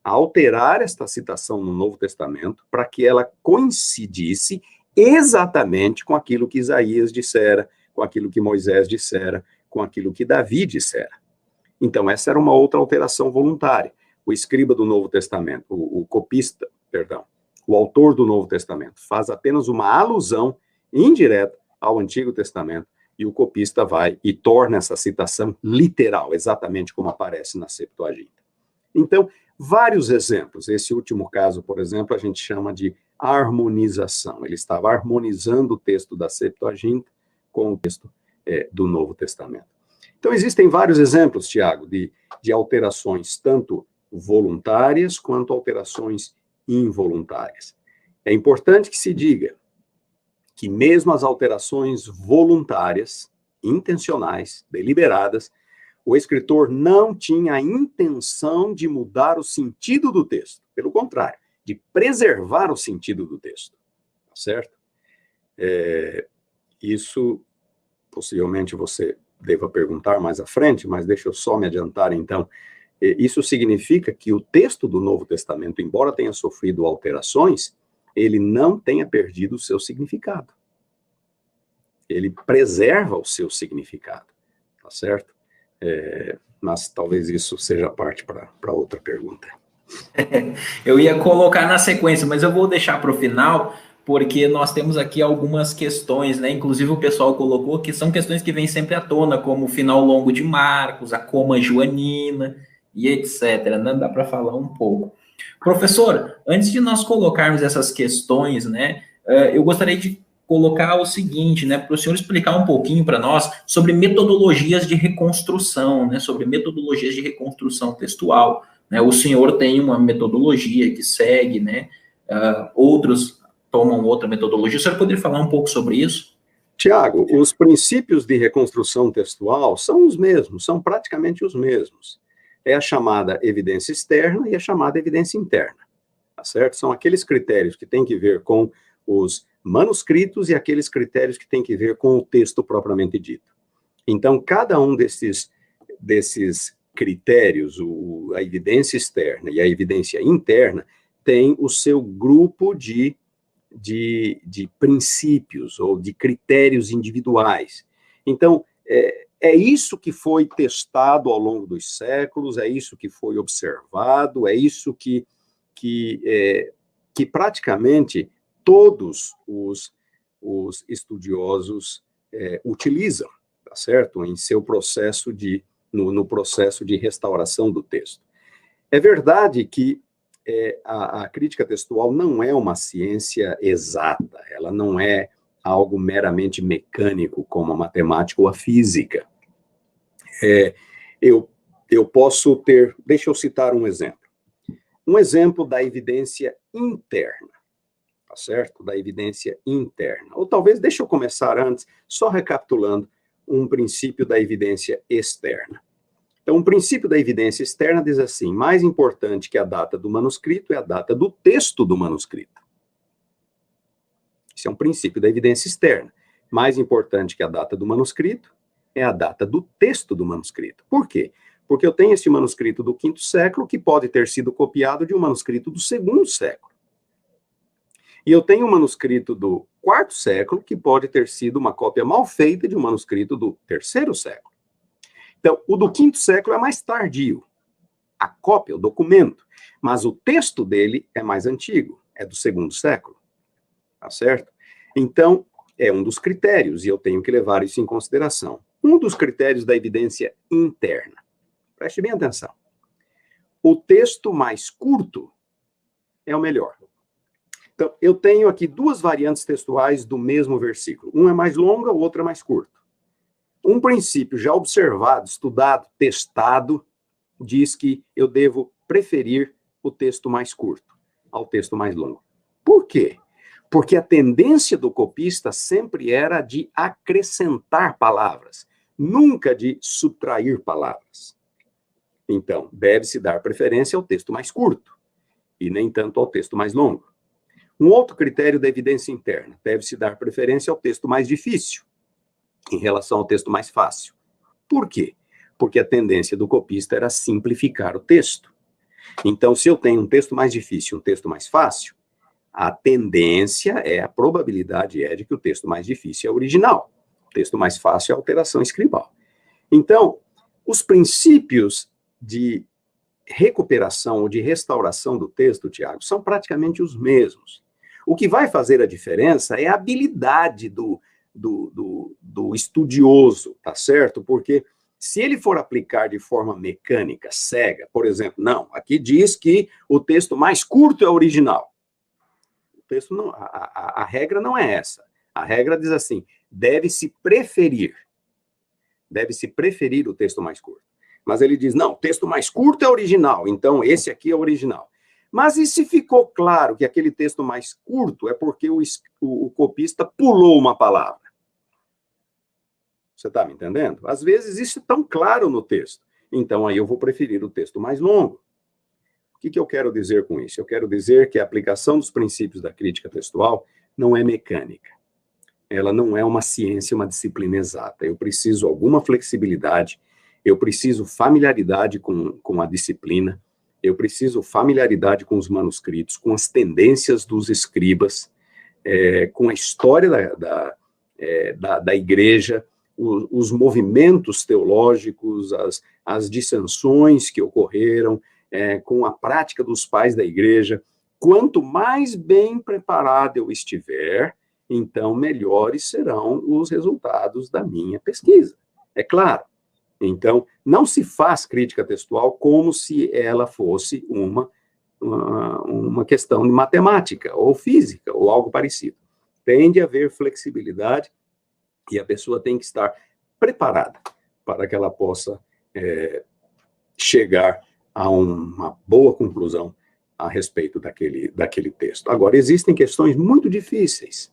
a alterar esta citação no Novo Testamento para que ela coincidisse exatamente com aquilo que Isaías dissera, com aquilo que Moisés dissera, com aquilo que Davi dissera. Então, essa era uma outra alteração voluntária. O escriba do Novo Testamento, o autor do Novo Testamento, faz apenas uma alusão indireta ao Antigo Testamento, e o copista vai e torna essa citação literal, exatamente como aparece na Septuaginta. Então, vários exemplos. Esse último caso, por exemplo, a gente chama de harmonização. Ele estava harmonizando o texto da Septuaginta com o texto do Novo Testamento. Então, existem vários exemplos, Tiago, de alterações, tanto voluntárias quanto alterações involuntárias. É importante que se diga que mesmo as alterações voluntárias, intencionais, deliberadas, o escritor não tinha a intenção de mudar o sentido do texto. Pelo contrário, de preservar o sentido do texto. Tá certo? Isso, possivelmente você deva perguntar mais à frente, mas deixa eu só me adiantar, então. Isso significa que o texto do Novo Testamento, embora tenha sofrido alterações, ele não tenha perdido o seu significado. Ele preserva o seu significado. Tá certo? Mas talvez isso seja parte para outra pergunta. Eu ia colocar na sequência, mas eu vou deixar para o final, porque nós temos aqui algumas questões, né? Inclusive o pessoal colocou que são questões que vêm sempre à tona, como o final longo de Marcos, a coma joanina e etc. Né? Dá para falar um pouco. Professor, antes de nós colocarmos essas questões, né? Eu gostaria de colocar o seguinte, né, para o senhor explicar um pouquinho para nós sobre metodologias de reconstrução, né, sobre metodologias de reconstrução textual, né, o senhor tem uma metodologia que segue, né, outros tomam outra metodologia, o senhor poderia falar um pouco sobre isso? Tiago, os princípios de reconstrução textual são os mesmos, são praticamente os mesmos. É a chamada evidência externa e a chamada evidência interna, tá certo? São aqueles critérios que têm que ver com os manuscritos e aqueles critérios que têm que ver com o texto propriamente dito. Então, cada um desses critérios, a evidência externa e a evidência interna, tem o seu grupo de princípios ou de critérios individuais. Então, é isso que foi testado ao longo dos séculos, é isso que foi observado, é isso que praticamente todos os os estudiosos utilizam, tá certo? Em seu processo no processo de restauração do texto. É verdade que a crítica textual não é uma ciência exata, ela não é algo meramente mecânico, como a matemática ou a física. Eu posso ter, deixa eu citar um exemplo da evidência interna, tá certo? Da evidência interna. Ou talvez, deixa eu começar antes, só recapitulando um princípio da evidência externa. Então, um princípio da evidência externa diz assim: mais importante que a data do manuscrito é a data do texto do manuscrito. Isso é um princípio da evidência externa. Mais importante que a data do manuscrito é a data do texto do manuscrito. Por quê? Porque eu tenho este manuscrito do V século que pode ter sido copiado de um manuscrito do II século. E eu tenho um manuscrito do IV século que pode ter sido uma cópia mal feita de um manuscrito do III século. Então, o do V século é mais tardio, a cópia, o documento, mas o texto dele é mais antigo, é do II século, tá certo? Então, é um dos critérios, e eu tenho que levar isso em consideração. Um dos critérios da evidência interna, preste bem atenção, o texto mais curto é o melhor. Então, eu tenho aqui duas variantes textuais do mesmo versículo, uma é mais longa, o outro é mais curto. Um princípio já observado, estudado, testado, diz que eu devo preferir o texto mais curto ao texto mais longo. Por quê? Porque a tendência do copista sempre era de acrescentar palavras, nunca de subtrair palavras. Então, deve-se dar preferência ao texto mais curto, e nem tanto ao texto mais longo. Um outro critério da evidência interna, deve-se dar preferência ao texto mais difícil, em relação ao texto mais fácil. Por quê? Porque a tendência do copista era simplificar o texto. Então, se eu tenho um texto mais difícil e um texto mais fácil, a tendência a probabilidade é de que o texto mais difícil é o original. O texto mais fácil é a alteração escribal. Então, os princípios de recuperação ou de restauração do texto, Tiago, são praticamente os mesmos. O que vai fazer a diferença é a habilidade do estudioso, tá certo? Porque se ele for aplicar de forma mecânica, cega, por exemplo, não, aqui diz que o texto mais curto é o original. O texto não, a regra não é essa. A regra diz assim: deve-se preferir o texto mais curto. Mas ele diz, não, o texto mais curto é original, então esse aqui é original. Mas e se ficou claro que aquele texto mais curto é porque o copista pulou uma palavra? Você está me entendendo? Às vezes isso é tão claro no texto. Então aí eu vou preferir o texto mais longo. O que eu quero dizer com isso? Eu quero dizer que a aplicação dos princípios da crítica textual não é mecânica. Ela não é uma ciência, uma disciplina exata. Eu preciso alguma flexibilidade, eu preciso familiaridade com a disciplina, eu preciso familiaridade com os manuscritos, com as tendências dos escribas, com a história da igreja, os movimentos teológicos, as dissensões que ocorreram, com a prática dos pais da igreja. Quanto mais bem preparado eu estiver, então melhores serão os resultados da minha pesquisa. É claro. Então, não se faz crítica textual como se ela fosse uma questão de matemática, ou física, ou algo parecido. Tem de haver flexibilidade e a pessoa tem que estar preparada para que ela possa chegar a uma boa conclusão a respeito daquele texto. Agora, existem questões muito difíceis,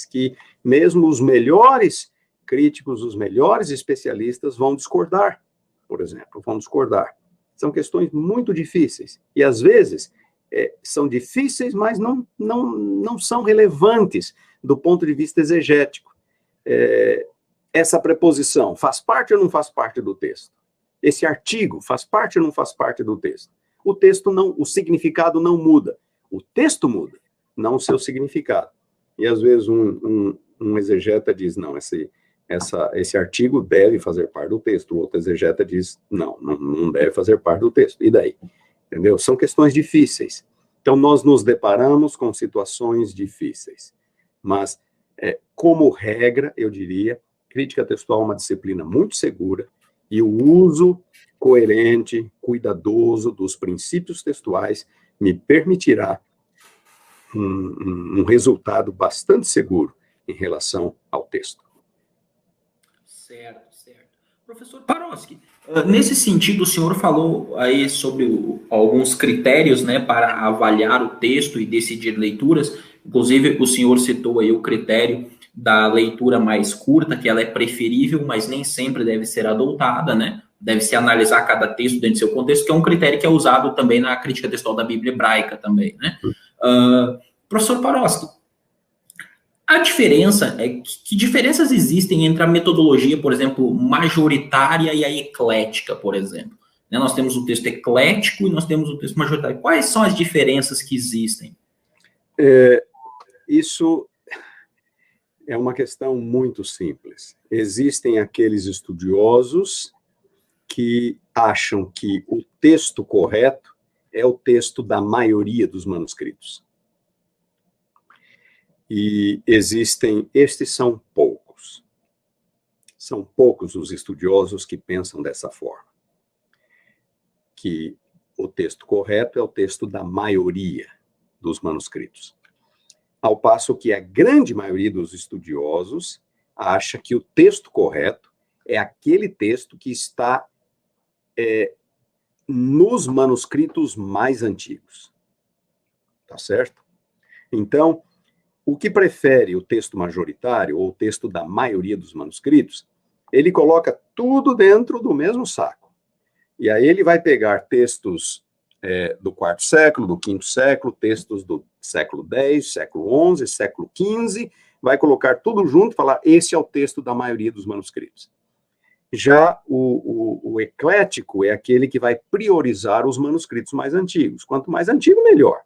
que mesmo os melhores críticos, os melhores especialistas vão discordar, por exemplo, São questões muito difíceis. E, às vezes, são difíceis, mas não são relevantes do ponto de vista exegético. Essa preposição faz parte ou não faz parte do texto? Esse artigo faz parte ou não faz parte do texto? O texto não, o significado não muda. O texto muda, não o seu significado. E, às vezes, um exegeta diz, não, esse artigo deve fazer parte do texto. O outro exegeta diz, não deve fazer parte do texto. E daí? Entendeu? São questões difíceis. Então, nós nos deparamos com situações difíceis. Mas, como regra, eu diria, crítica textual é uma disciplina muito segura e o uso coerente, cuidadoso dos princípios textuais me permitirá um resultado bastante seguro em relação ao texto. Certo, certo. Professor Paroski, nesse sentido, o senhor falou aí sobre alguns critérios, né, para avaliar o texto e decidir leituras. Inclusive, o senhor citou aí o critério da leitura mais curta, que ela é preferível, mas nem sempre deve ser adotada, né? Deve-se analisar cada texto dentro do seu contexto, que é um critério que é usado também na crítica textual da Bíblia hebraica também, né? Professor Paroski, a diferença é que diferenças existem entre a metodologia, por exemplo, majoritária e a eclética, por exemplo. Né, nós temos o texto eclético e nós temos o texto majoritário. Quais são as diferenças que existem? Isso é uma questão muito simples. Existem aqueles estudiosos que acham que o texto correto é o texto da maioria dos manuscritos. E estes são poucos. São poucos os estudiosos que pensam dessa forma. Que o texto correto é o texto da maioria dos manuscritos. Ao passo que a grande maioria dos estudiosos acha que o texto correto é aquele texto que está nos manuscritos mais antigos. Tá certo? Então, o que prefere o texto majoritário, ou o texto da maioria dos manuscritos, ele coloca tudo dentro do mesmo saco. E aí ele vai pegar textos do quarto século, do quinto século, textos do século X, século XI, século XV, vai colocar tudo junto e falar, esse é o texto da maioria dos manuscritos. Já o eclético é aquele que vai priorizar os manuscritos mais antigos. Quanto mais antigo, melhor.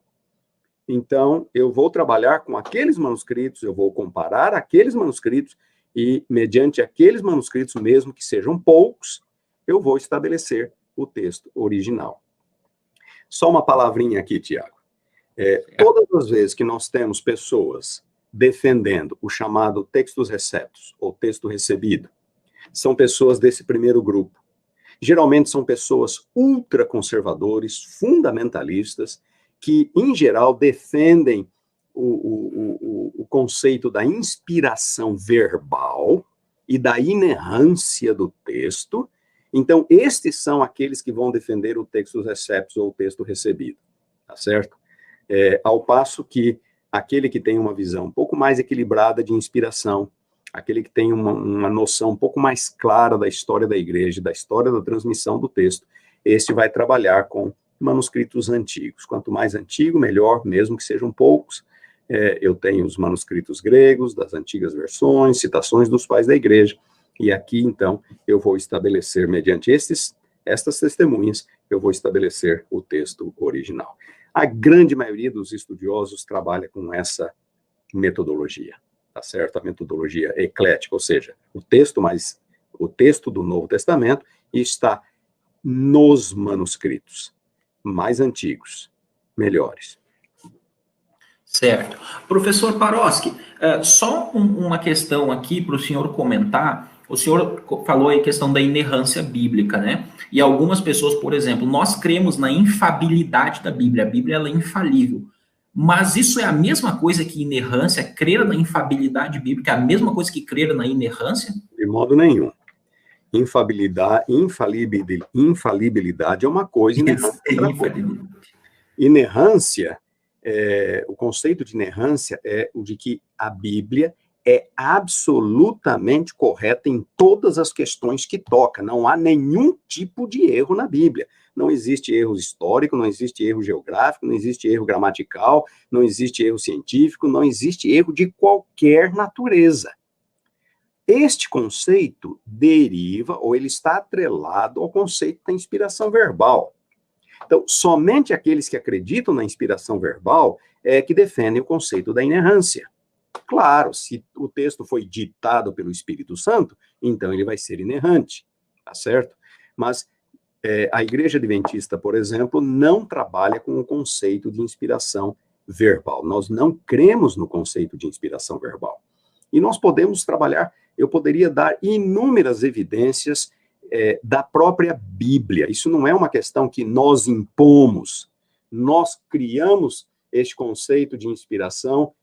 Então, eu vou trabalhar com aqueles manuscritos, eu vou comparar aqueles manuscritos e, mediante aqueles manuscritos, mesmo que sejam poucos, eu vou estabelecer o texto original. Só uma palavrinha aqui, Tiago. Todas as vezes que nós temos pessoas defendendo o chamado textus receptus, ou texto recebido, são pessoas desse primeiro grupo. Geralmente são pessoas ultraconservadores, fundamentalistas, que, em geral, defendem o conceito da inspiração verbal e da inerrância do texto. Então, estes são aqueles que vão defender o textus receptus ou o texto recebido, tá certo? Ao passo que aquele que tem uma visão um pouco mais equilibrada de inspiração, aquele que tem uma noção um pouco mais clara da história da igreja, da história da transmissão do texto, este vai trabalhar com manuscritos antigos. Quanto mais antigo, melhor, mesmo que sejam poucos. Eu tenho os manuscritos gregos, das antigas versões, citações dos pais da igreja, e aqui, então, eu vou estabelecer, mediante estas testemunhas, eu vou estabelecer o texto original. A grande maioria dos estudiosos trabalha com essa metodologia, tá certo? A metodologia eclética, ou seja, o texto do Novo Testamento está nos manuscritos mais antigos, melhores. Certo. Professor Paroski, só uma questão aqui para o senhor comentar. O senhor falou aí a questão da inerrância bíblica, né? E algumas pessoas, por exemplo, nós cremos na infalibilidade da Bíblia. A Bíblia ela é infalível. Mas isso é a mesma coisa que inerrância? Crer na infabilidade bíblica é a mesma coisa que crer na inerrância? De modo nenhum. Infalibilidade é uma coisa, inerrância é outra coisa. Inerrância, o conceito de inerrância é o de que a Bíblia é absolutamente correta em todas as questões que toca. Não há nenhum tipo de erro na Bíblia. Não existe erro histórico, não existe erro geográfico, não existe erro gramatical, não existe erro científico, não existe erro de qualquer natureza. Este conceito deriva, ou ele está atrelado ao conceito da inspiração verbal. Então, somente aqueles que acreditam na inspiração verbal é que defendem o conceito da inerrância. Claro, se o texto foi ditado pelo Espírito Santo, então ele vai ser inerrante, tá certo? Mas a Igreja Adventista, por exemplo, não trabalha com o conceito de inspiração verbal. Nós não cremos no conceito de inspiração verbal. E nós podemos trabalhar, eu poderia dar inúmeras evidências da própria Bíblia. Isso não é uma questão que nós impomos. Nós criamos este conceito de inspiração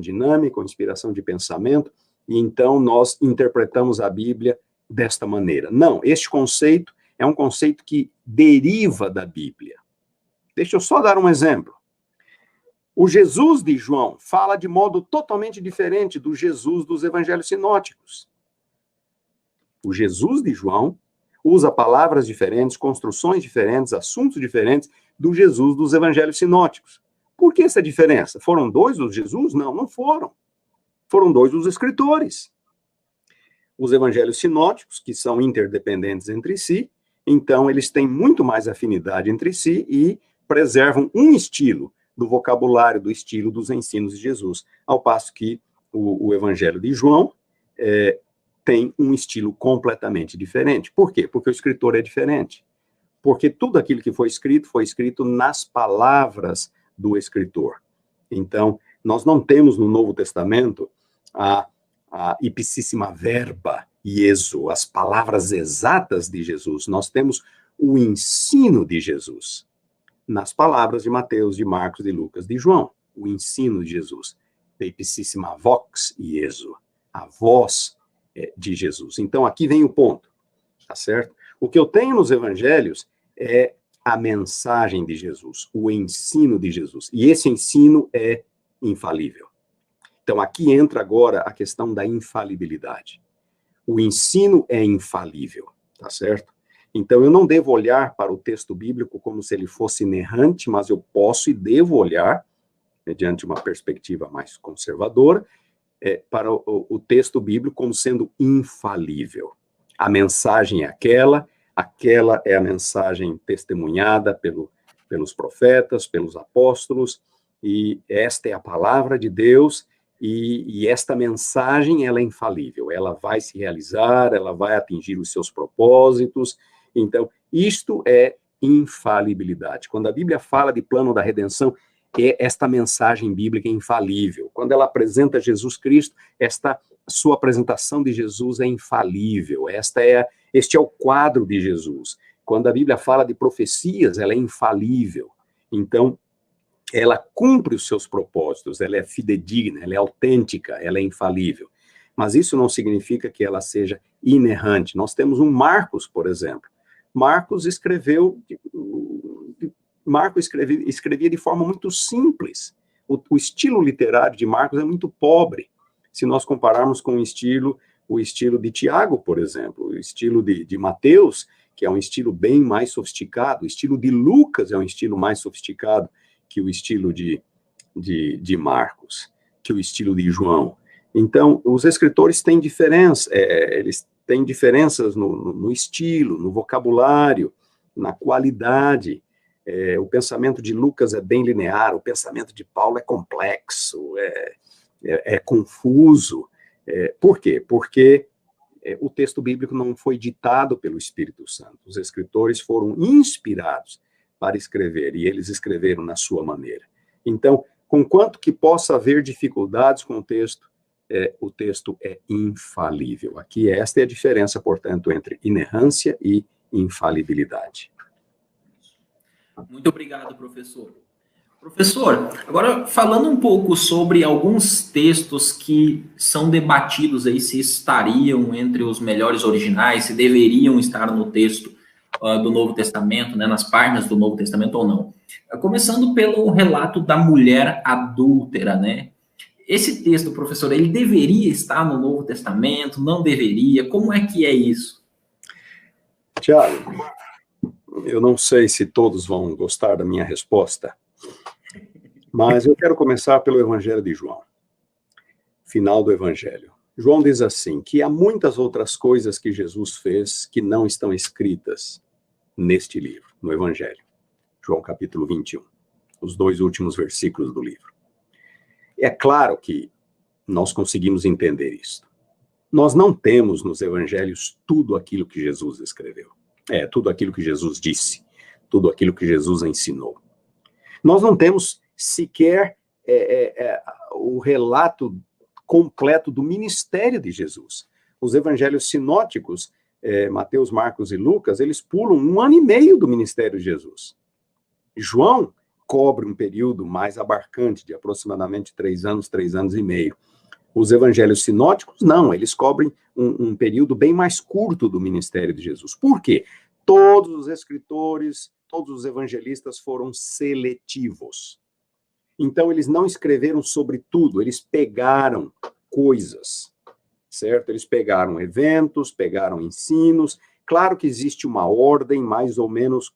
dinâmica, inspiração de pensamento, e então nós interpretamos a Bíblia desta maneira. Não, este conceito é um conceito que deriva da Bíblia. Deixa eu só dar um exemplo. O Jesus de João fala de modo totalmente diferente do Jesus dos evangelhos sinóticos. O Jesus de João usa palavras diferentes, construções diferentes, assuntos diferentes do Jesus dos evangelhos sinóticos. Por que essa diferença? Foram dois os Jesus? Não, não foram. Foram dois os escritores. Os evangelhos sinóticos, que são interdependentes entre si, então eles têm muito mais afinidade entre si e preservam um estilo do vocabulário, do estilo dos ensinos de Jesus, ao passo que o Evangelho de João tem um estilo completamente diferente. Por quê? Porque o escritor é diferente. Porque tudo aquilo que foi escrito nas palavras do escritor. Então, nós não temos no Novo Testamento a ipsíssima verba, Ieso, as palavras exatas de Jesus. Nós temos o ensino de Jesus nas palavras de Mateus, de Marcos, de Lucas, de João. O ensino de Jesus. A ipsíssima vox Ieso, a voz de Jesus. Então, aqui vem o ponto, tá certo? O que eu tenho nos evangelhos é a mensagem de Jesus, o ensino de Jesus. E esse ensino é infalível. Então, aqui entra agora a questão da infalibilidade. O ensino é infalível, tá certo? Então, eu não devo olhar para o texto bíblico como se ele fosse inerrante, mas eu posso e devo olhar, mediante uma perspectiva mais conservadora, para o texto bíblico como sendo infalível. A mensagem é aquela é a mensagem testemunhada pelos profetas, pelos apóstolos, e esta é a palavra de Deus, e esta mensagem, ela é infalível, ela vai se realizar, ela vai atingir os seus propósitos. Então, isto é infalibilidade. Quando a Bíblia fala de plano da redenção, esta mensagem bíblica é infalível. Quando ela apresenta Jesus Cristo, esta sua apresentação de Jesus é infalível. Este é o quadro de Jesus. Quando a Bíblia fala de profecias, ela é infalível. Então, ela cumpre os seus propósitos, ela é fidedigna, ela é autêntica, ela é infalível. Mas isso não significa que ela seja inerrante. Nós temos um Marcos, por exemplo. Marcos escrevia de forma muito simples. O estilo literário de Marcos é muito pobre. Se nós compararmos com o estilo de Tiago, por exemplo, o estilo de Mateus, que é um estilo bem mais sofisticado, o estilo de Lucas é um estilo mais sofisticado que o estilo de Marcos, que o estilo de João. Então, os escritores têm diferença, eles têm diferenças no estilo, no vocabulário, na qualidade. O pensamento de Lucas é bem linear, o pensamento de Paulo é complexo, é confuso. Por quê? Porque o texto bíblico não foi ditado pelo Espírito Santo. Os escritores foram inspirados para escrever, e eles escreveram na sua maneira. Então, conquanto que possa haver dificuldades com o texto é infalível. Aqui, esta é a diferença, portanto, entre inerrância e infalibilidade. Muito obrigado, professor. Professor, agora falando um pouco sobre alguns textos que são debatidos aí, se estariam entre os melhores originais, se deveriam estar no texto do Novo Testamento, né, nas páginas do Novo Testamento ou não. Começando pelo relato da mulher adúltera, né? Esse texto, professor, ele deveria estar no Novo Testamento, não deveria? Como é que é isso? Tiago, eu não sei se todos vão gostar da minha resposta, mas eu quero começar pelo Evangelho de João. Final do Evangelho. João diz assim, que há muitas outras coisas que Jesus fez que não estão escritas neste livro, no Evangelho. João capítulo 21, os 2 últimos versículos do livro. É claro que nós conseguimos entender isso. Nós não temos nos Evangelhos tudo aquilo que Jesus escreveu. Tudo aquilo que Jesus disse, tudo aquilo que Jesus ensinou. Nós não temos sequer o relato completo do ministério de Jesus. Os evangelhos sinóticos, Mateus, Marcos e Lucas, eles pulam 1 ano e meio do ministério de Jesus. João cobre um período mais abarcante, de aproximadamente 3 anos e meio. Os evangelhos sinóticos, não, eles cobrem um período bem mais curto do ministério de Jesus. Por quê? Todos os escritores, todos os evangelistas foram seletivos. Então, eles não escreveram sobre tudo, eles pegaram coisas, certo? Eles pegaram eventos, pegaram ensinos. Claro que existe uma ordem mais ou menos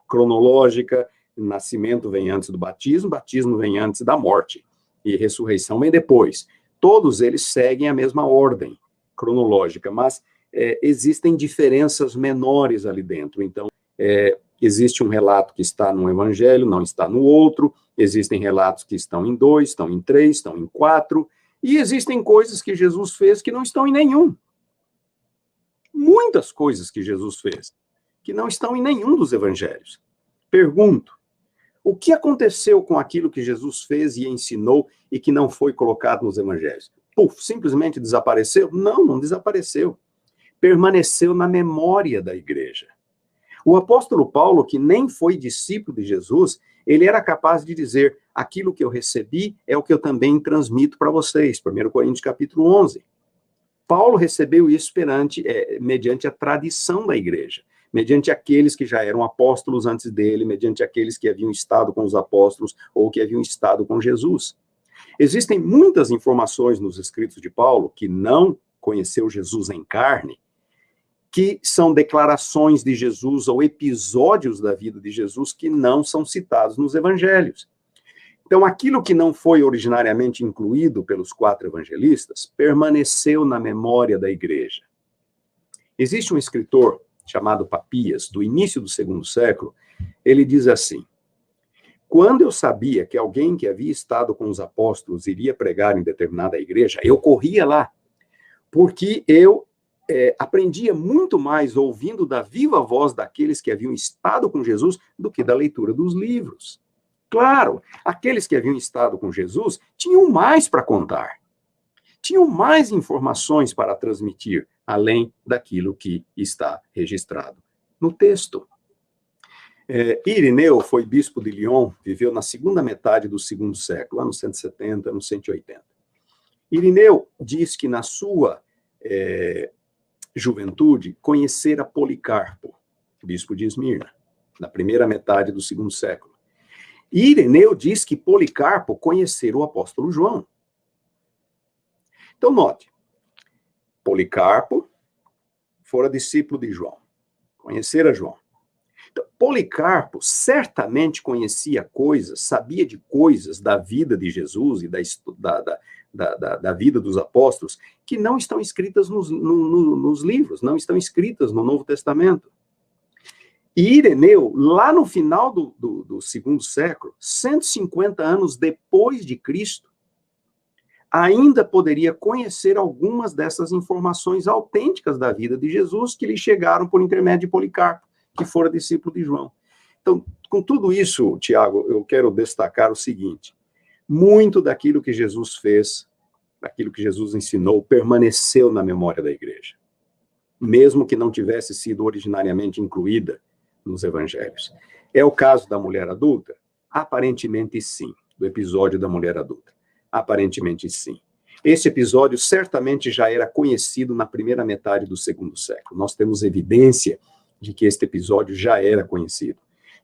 cronológica. Nascimento vem antes do batismo vem antes da morte, e ressurreição vem depois. Todos eles seguem a mesma ordem cronológica, mas existem diferenças menores ali dentro. Então, existe um relato que está num evangelho, não está no outro, existem relatos que estão em 2, estão em 3, estão em 4, e existem coisas que Jesus fez que não estão em nenhum. Muitas coisas que Jesus fez que não estão em nenhum dos evangelhos. Pergunto, o que aconteceu com aquilo que Jesus fez e ensinou e que não foi colocado nos evangelhos? Puf, simplesmente desapareceu? Não, não desapareceu. Permaneceu na memória da igreja. O apóstolo Paulo, que nem foi discípulo de Jesus, ele era capaz de dizer, aquilo que eu recebi é o que eu também transmito para vocês. 1 Coríntios capítulo 11. Paulo recebeu isso mediante a tradição da igreja, mediante aqueles que já eram apóstolos antes dele, mediante aqueles que haviam estado com os apóstolos ou que haviam estado com Jesus. Existem muitas informações nos escritos de Paulo que não conheceu Jesus em carne, que são declarações de Jesus ou episódios da vida de Jesus que não são citados nos evangelhos. Então, aquilo que não foi originariamente incluído pelos 4 evangelistas permaneceu na memória da igreja. Existe um escritor chamado Papias, do início do 2º século, ele diz assim: quando eu sabia que alguém que havia estado com os apóstolos iria pregar em determinada igreja, eu corria lá, porque eu aprendia muito mais ouvindo da viva voz daqueles que haviam estado com Jesus do que da leitura dos livros. Claro, aqueles que haviam estado com Jesus tinham mais para contar, tinham mais informações para transmitir, além daquilo que está registrado no texto. Irineu foi bispo de Lyon, viveu na segunda metade do 2º século, anos 170, anos 180. Irineu diz que na sua juventude conhecera Policarpo, bispo de Esmirna, na primeira metade do 2º século. E Irineu diz que Policarpo conhecera o apóstolo João. Então, note, Policarpo fora discípulo de João, conhecera João. Então, Policarpo certamente conhecia coisas, sabia de coisas da vida de Jesus e da vida dos apóstolos que não estão escritas nos livros, não estão escritas no Novo Testamento. E Ireneu, lá no final do 2º século, 150 anos depois de Cristo, ainda poderia conhecer algumas dessas informações autênticas da vida de Jesus que lhe chegaram por intermédio de Policarpo, que fora discípulo de João. Então, com tudo isso, Tiago, eu quero destacar o seguinte: muito daquilo que Jesus fez, daquilo que Jesus ensinou, permaneceu na memória da igreja, mesmo que não tivesse sido originariamente incluída nos evangelhos. É o caso da mulher adulta? Aparentemente sim, do episódio da mulher adulta. Aparentemente sim. Esse episódio certamente já era conhecido na primeira metade do 2º século. Nós temos evidência de que este episódio já era conhecido.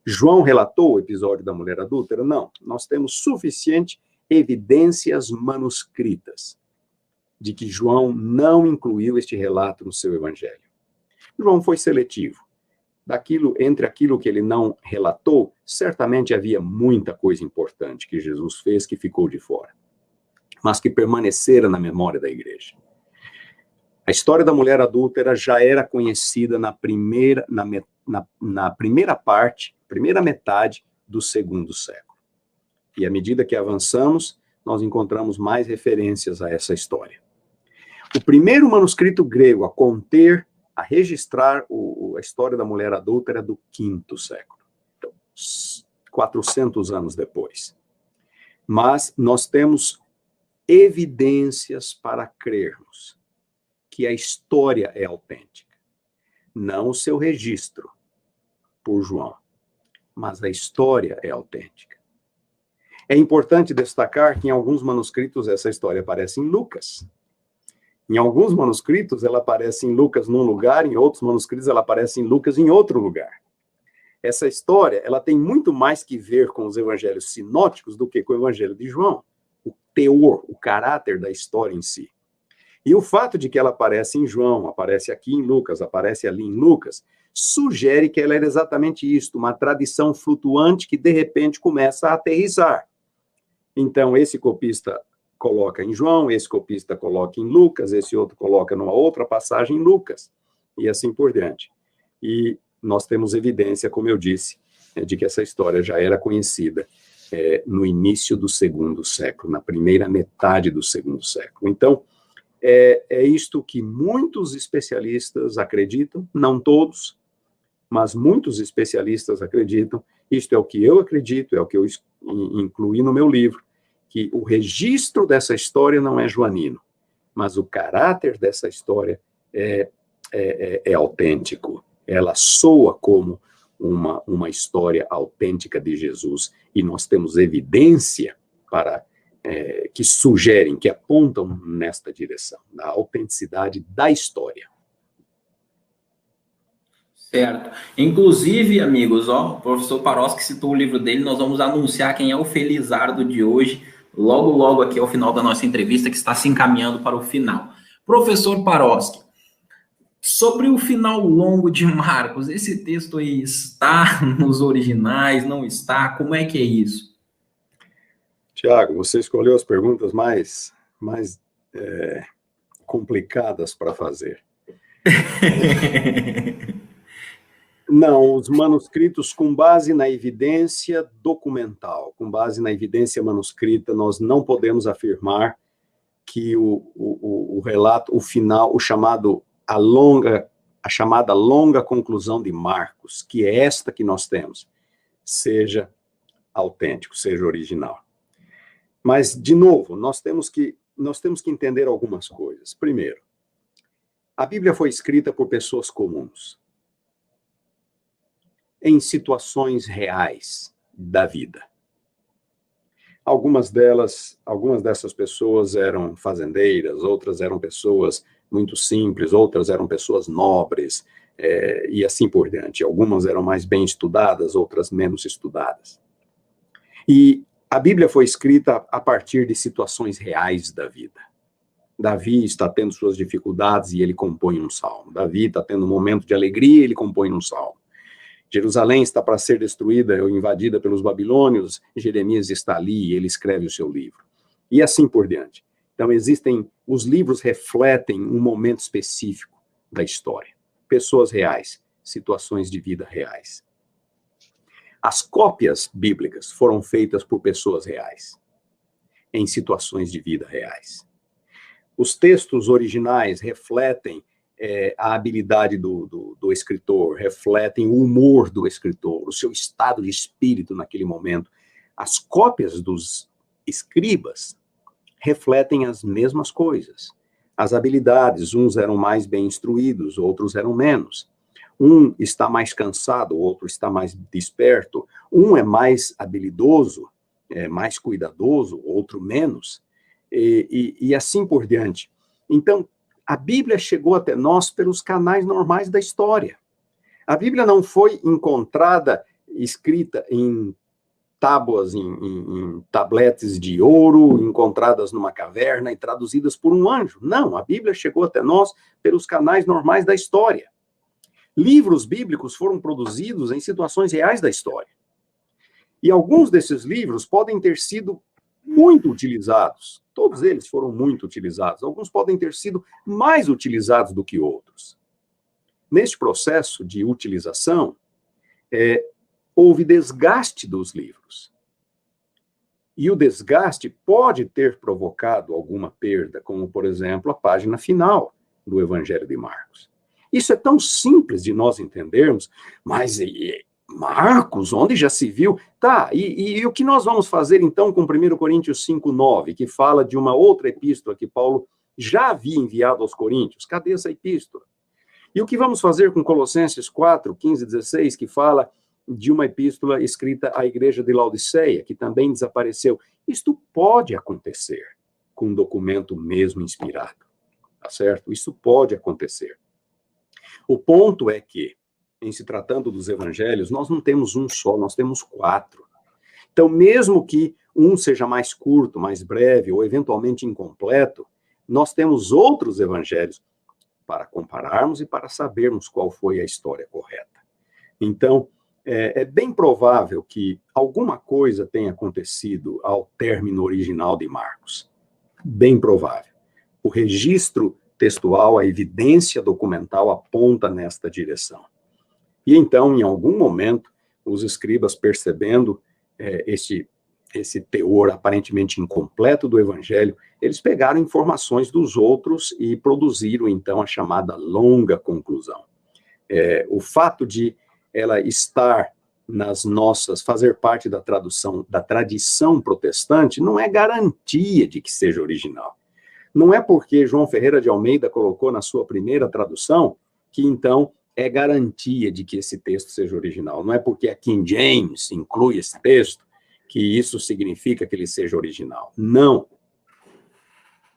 João relatou o episódio da mulher adúltera? Não. Nós temos suficiente evidências manuscritas de que João não incluiu este relato no seu evangelho. João foi seletivo. Entre aquilo que ele não relatou, certamente havia muita coisa importante que Jesus fez que ficou de fora, mas que permanecera na memória da igreja. A história da mulher adúltera já era conhecida na primeira metade do 2º século. E à medida que avançamos, nós encontramos mais referências a essa história. O primeiro manuscrito grego a registrar a história da mulher adúltera do 5º século, então, 400 anos depois. Mas nós temos evidências para crermos que a história é autêntica. Não o seu registro por João, mas a história é autêntica. É importante destacar que em alguns manuscritos essa história aparece em Lucas. Em alguns manuscritos ela aparece em Lucas num lugar, em outros manuscritos ela aparece em Lucas em outro lugar. Essa história, ela tem muito mais que ver com os evangelhos sinóticos do que com o evangelho de João. O teor, o caráter da história em si. E o fato de que ela aparece em João, aparece aqui em Lucas, aparece ali em Lucas, sugere que ela era exatamente isto, uma tradição flutuante que de repente começa a aterrissar. Então, esse copista coloca em João, esse copista coloca em Lucas, esse outro coloca numa outra passagem em Lucas, e assim por diante. E nós temos evidência, como eu disse, de que essa história já era conhecida no início do segundo século, na primeira metade do segundo século. Então, é isto que muitos especialistas acreditam, não todos, mas muitos especialistas acreditam, isto é o que eu acredito, é o que eu incluí no meu livro, que o registro dessa história não é joanino, mas o caráter dessa história é autêntico. Ela soa como uma história autêntica de Jesus, e nós temos evidência que sugerem, que apontam nesta direção, da autenticidade da história. Certo. Inclusive, amigos, o professor Paroski citou o livro dele, nós vamos anunciar quem é o Felizardo de hoje, logo aqui ao final da nossa entrevista, que está se encaminhando para o final. Professor Paroski, sobre o final longo de Marcos, esse texto aí está nos originais, não está? Como é que é isso? Tiago, você escolheu as perguntas mais complicadas para fazer. Não, os manuscritos, com base na evidência documental, com base na evidência manuscrita, nós não podemos afirmar que o relato, o final, a chamada longa conclusão de Marcos, que é esta que nós temos, seja autêntico, seja original. Mas, de novo, nós temos que entender algumas coisas. Primeiro, a Bíblia foi escrita por pessoas comuns, em situações reais da vida. Algumas dessas pessoas eram fazendeiras, outras eram pessoas muito simples, outras eram pessoas nobres, e assim por diante. Algumas eram mais bem estudadas, outras menos estudadas. E a Bíblia foi escrita a partir de situações reais da vida. Davi está tendo suas dificuldades e ele compõe um salmo. Davi está tendo um momento de alegria e ele compõe um salmo. Jerusalém está para ser destruída ou invadida pelos babilônios, Jeremias está ali e ele escreve o seu livro. E assim por diante. Então, os livros refletem um momento específico da história. Pessoas reais, situações de vida reais. As cópias bíblicas foram feitas por pessoas reais, em situações de vida reais. Os textos originais refletem a habilidade do escritor, refletem o humor do escritor, o seu estado de espírito naquele momento. As cópias dos escribas refletem as mesmas coisas. As habilidades, uns eram mais bem instruídos, outros eram menos. Um está mais cansado, o outro está mais desperto. Um é mais habilidoso, mais cuidadoso, outro menos. E assim por diante. Então, a Bíblia chegou até nós pelos canais normais da história. A Bíblia não foi encontrada, escrita em tábuas, em tabletes de ouro, encontradas numa caverna e traduzidas por um anjo. Não, a Bíblia chegou até nós pelos canais normais da história. Livros bíblicos foram produzidos em situações reais da história. E alguns desses livros podem ter sido muito utilizados. Todos eles foram muito utilizados. Alguns podem ter sido mais utilizados do que outros. Neste processo de utilização, houve desgaste dos livros. E o desgaste pode ter provocado alguma perda, como, por exemplo, a página final do Evangelho de Marcos. Isso é tão simples de nós entendermos, mas Marcos, onde já se viu? Tá, e o que nós vamos fazer então com 1 Coríntios 5:9, que fala de uma outra epístola que Paulo já havia enviado aos Coríntios? Cadê essa epístola? E o que vamos fazer com Colossenses 4:15-16, que fala de uma epístola escrita à igreja de Laodiceia, que também desapareceu? Isto pode acontecer com um documento mesmo inspirado, tá certo? Isso pode acontecer. O ponto é que, em se tratando dos evangelhos, nós não temos um só, nós temos 4. Então, mesmo que um seja mais curto, mais breve, ou eventualmente incompleto, nós temos outros evangelhos para compararmos e para sabermos qual foi a história correta. Então, é bem provável que alguma coisa tenha acontecido ao término original de Marcos. Bem provável. O registro textual, a evidência documental aponta nesta direção. E então, em algum momento, os escribas, percebendo esse teor aparentemente incompleto do evangelho, eles pegaram informações dos outros e produziram, então, a chamada longa conclusão. O fato de ela estar nas nossas, fazer parte da tradição protestante, não é garantia de que seja original. Não é porque João Ferreira de Almeida colocou na sua primeira tradução que, então, é garantia de que esse texto seja original. Não é porque a King James inclui esse texto que isso significa que ele seja original. Não.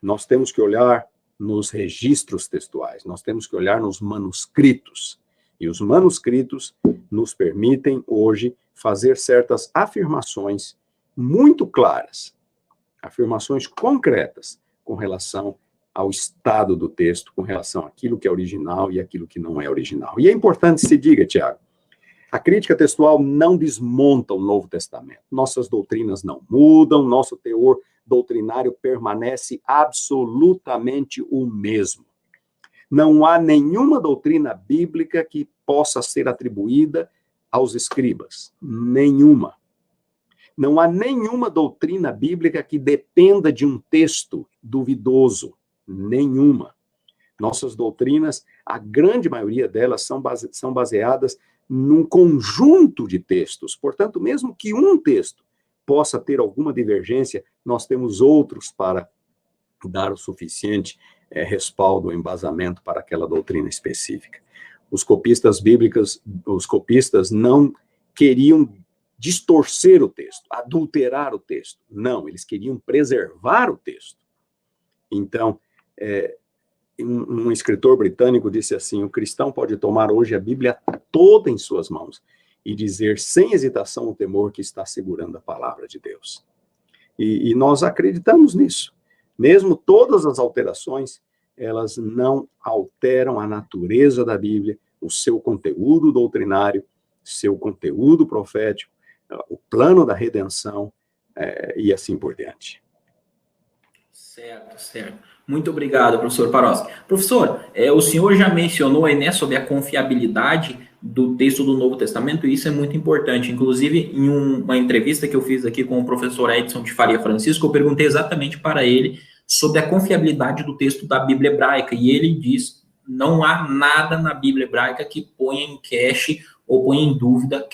Nós temos que olhar nos registros textuais, nós temos que olhar nos manuscritos. E os manuscritos nos permitem, hoje, fazer certas afirmações muito claras, afirmações concretas, com relação ao estado do texto, com relação àquilo que é original e aquilo que não é original. E é importante se diga, Tiago, a crítica textual não desmonta o Novo Testamento. Nossas doutrinas não mudam, nosso teor doutrinário permanece absolutamente o mesmo. Não há nenhuma doutrina bíblica que possa ser atribuída aos escribas. Nenhuma. Não há nenhuma doutrina bíblica que dependa de um texto duvidoso. Nenhuma. Nossas doutrinas, a grande maioria delas são baseadas num conjunto de textos. Portanto, mesmo que um texto possa ter alguma divergência, nós temos outros para dar o suficiente respaldo, embasamento para aquela doutrina específica. Os copistas bíblicos, os copistas não queriam distorcer o texto, adulterar o texto. Não, eles queriam preservar o texto. Então, um escritor britânico disse assim: o cristão pode tomar hoje a Bíblia toda em suas mãos e dizer sem hesitação o temor que está segurando a palavra de Deus. E nós acreditamos nisso. Mesmo todas as alterações, elas não alteram a natureza da Bíblia, o seu conteúdo doutrinário, seu conteúdo profético, o plano da redenção e assim por diante. Certo, certo. Muito obrigado, professor Paroski. Professor, o senhor já mencionou aí, né, sobre a confiabilidade do texto do Novo Testamento, e isso é muito importante. Inclusive, em uma entrevista que eu fiz aqui com o professor Edson de Faria Francisco, eu perguntei exatamente para ele sobre a confiabilidade do texto da Bíblia hebraica, e ele diz: não há nada na Bíblia hebraica que ponha em queixa ou põe em dúvida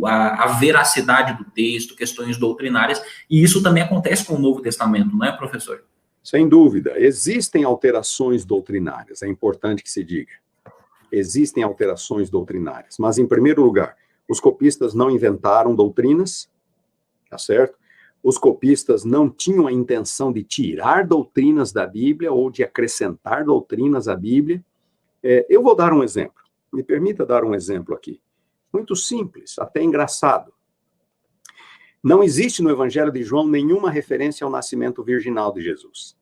a veracidade do texto, questões doutrinárias, e isso também acontece com o Novo Testamento, não é, professor? Sem dúvida. Existem alterações doutrinárias, é importante que se diga. Existem alterações doutrinárias, mas, em primeiro lugar, os copistas não inventaram doutrinas, tá certo? Os copistas não tinham a intenção de tirar doutrinas da Bíblia ou de acrescentar doutrinas à Bíblia. Eu vou dar um exemplo. Me permita dar um exemplo aqui. Muito simples, até engraçado. Não existe no Evangelho de João nenhuma referência ao nascimento virginal de Jesus.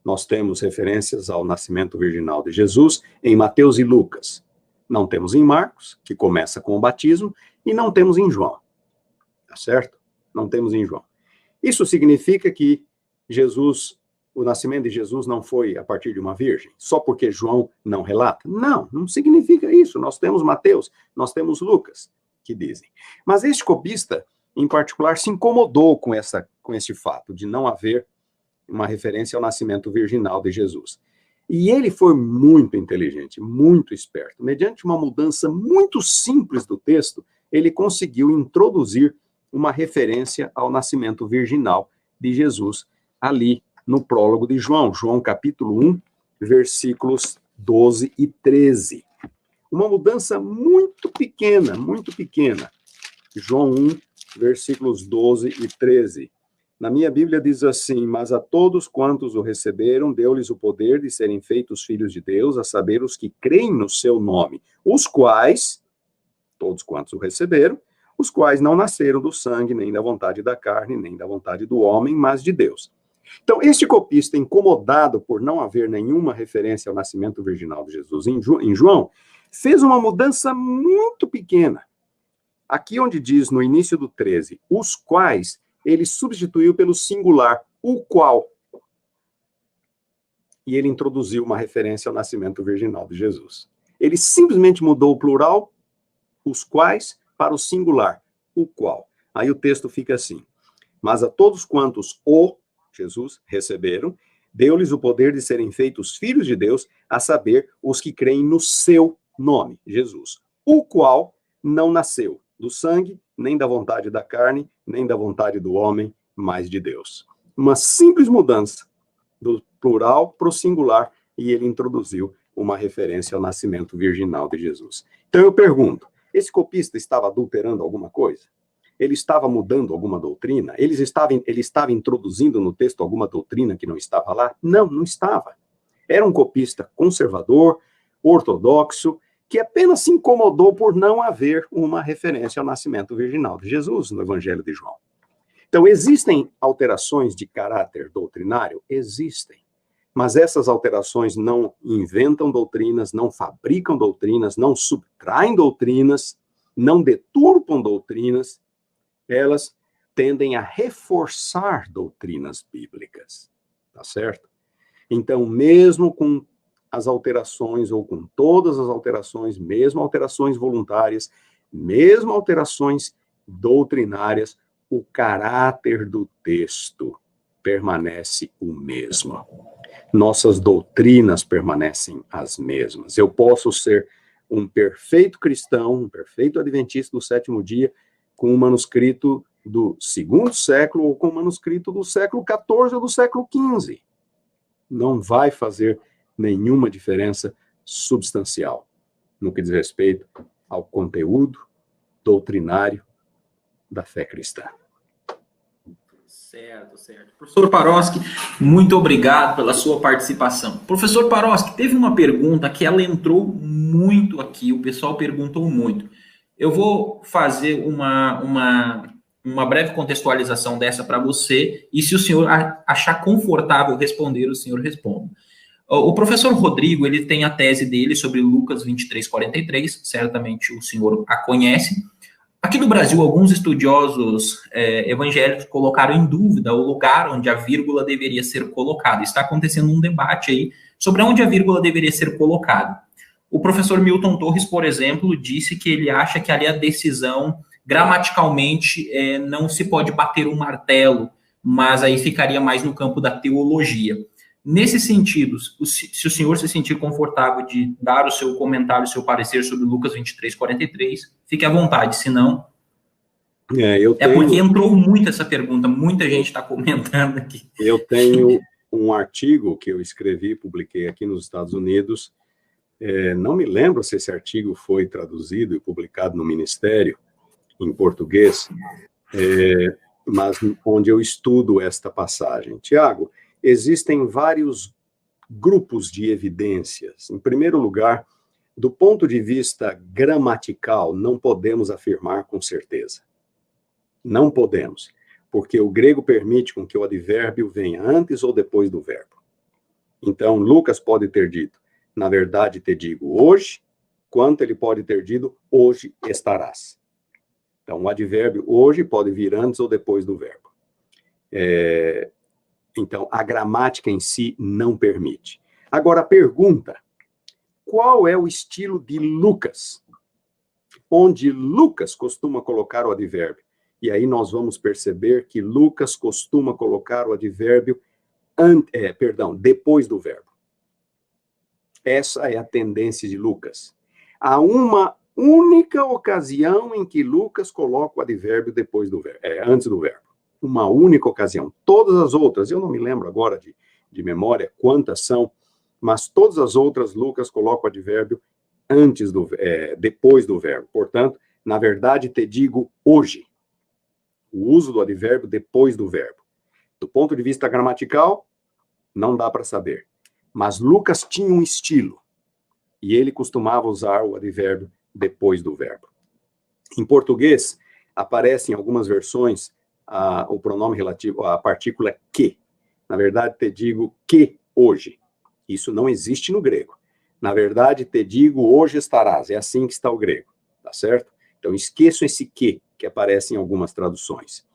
Nós temos referências ao nascimento virginal de Jesus em Mateus e Lucas. Não temos em Marcos, que começa com o batismo, e não temos em João. Tá certo? Não temos em João. Isso significa que o nascimento de Jesus não foi a partir de uma virgem, só porque João não relata? Não, não significa isso. Nós temos Mateus, nós temos Lucas, que dizem. Mas este copista, em particular, se incomodou com esse fato de não haver uma referência ao nascimento virginal de Jesus. E ele foi muito inteligente, muito esperto. Mediante uma mudança muito simples do texto, ele conseguiu introduzir uma referência ao nascimento virginal de Jesus ali no prólogo de João, João capítulo 1, versículos 12 e 13. Uma mudança muito pequena, muito pequena. João 1, versículos 12 e 13. Na minha Bíblia diz assim: mas a todos quantos o receberam, deu-lhes o poder de serem feitos filhos de Deus, a saber, os que creem no seu nome, os quais, todos quantos o receberam, os quais não nasceram do sangue, nem da vontade da carne, nem da vontade do homem, mas de Deus. Então, este copista, incomodado por não haver nenhuma referência ao nascimento virginal de Jesus em João, fez uma mudança muito pequena. Aqui onde diz, no início do 13, os quais, ele substituiu pelo singular, o qual. E ele introduziu uma referência ao nascimento virginal de Jesus. Ele simplesmente mudou o plural, os quais, para o singular, o qual. Aí o texto fica assim: mas a todos quantos o Jesus receberam, deu-lhes o poder de serem feitos filhos de Deus, a saber, os que creem no seu nome, Jesus, o qual não nasceu do sangue, nem da vontade da carne, nem da vontade do homem, mas de Deus. Uma simples mudança do plural para o singular, e ele introduziu uma referência ao nascimento virginal de Jesus. Então eu pergunto, esse copista estava adulterando alguma coisa? Ele estava mudando alguma doutrina? Ele estava introduzindo no texto alguma doutrina que não estava lá? Não, não estava. Era um copista conservador, ortodoxo, que apenas se incomodou por não haver uma referência ao nascimento virginal de Jesus no Evangelho de João. Então, existem alterações de caráter doutrinário? Existem. Mas essas alterações não inventam doutrinas, não fabricam doutrinas, não subtraem doutrinas, não deturpam doutrinas. Elas tendem a reforçar doutrinas bíblicas. Tá certo? Então, mesmo com as alterações, ou com todas as alterações, mesmo alterações voluntárias, mesmo alterações doutrinárias, o caráter do texto permanece o mesmo. Nossas doutrinas permanecem as mesmas. Eu posso ser um perfeito cristão, um perfeito adventista do sétimo dia, com um manuscrito do segundo século, ou com um manuscrito do século XIV ou do século XV. Não vai fazer nenhuma diferença substancial no que diz respeito ao conteúdo doutrinário da fé cristã. Certo, certo. Professor Paroski, muito obrigado pela sua participação. Professor Paroski, teve uma pergunta que ela entrou muito aqui, o pessoal perguntou muito. Eu vou fazer uma breve contextualização dessa para você, e se o senhor achar confortável responder, o senhor responde. O professor Rodrigo, ele tem a tese dele sobre Lucas 23:43, certamente o senhor a conhece. Aqui no Brasil, alguns estudiosos evangélicos colocaram em dúvida o lugar onde a vírgula deveria ser colocada. Está acontecendo um debate aí sobre onde a vírgula deveria ser colocada. O professor Milton Torres, por exemplo, disse que ele acha que ali a decisão, gramaticalmente, não se pode bater um martelo, mas aí ficaria mais no campo da teologia. Nesse sentido, se o senhor se sentir confortável de dar o seu comentário, o seu parecer sobre Lucas 23:43, fique à vontade, se não... porque entrou muito essa pergunta, muita gente está comentando aqui. Eu tenho um artigo que eu escrevi e publiquei aqui nos Estados Unidos. Não me lembro se esse artigo foi traduzido e publicado no Ministério, em português, mas onde eu estudo esta passagem. Tiago, existem vários grupos de evidências. Em primeiro lugar, do ponto de vista gramatical, não podemos afirmar com certeza. Não podemos, porque o grego permite com que o advérbio venha antes ou depois do verbo. Então, Lucas pode ter dito, na verdade te digo hoje, quanto ele pode ter dito, hoje estarás. Então, o advérbio hoje pode vir antes ou depois do verbo. Então, a gramática em si não permite. Agora, a pergunta, qual é o estilo de Lucas? Onde Lucas costuma colocar o advérbio? E aí nós vamos perceber que Lucas costuma colocar o advérbio depois do verbo. Essa é a tendência de Lucas. Há uma única ocasião em que Lucas coloca o advérbio depois do verbo, antes do verbo. Uma única ocasião. Todas as outras, eu não me lembro agora de memória quantas são, mas todas as outras Lucas coloca o advérbio depois do verbo. Portanto, na verdade, te digo hoje. O uso do advérbio depois do verbo. Do ponto de vista gramatical, não dá para saber. Mas Lucas tinha um estilo. E ele costumava usar o advérbio depois do verbo. Em português, aparece em algumas versões o pronome relativo, a partícula que. Na verdade, te digo que hoje. Isso não existe no grego. Na verdade, te digo hoje estarás. É assim que está o grego. Tá certo? Então, esqueçam esse que aparece em algumas traduções.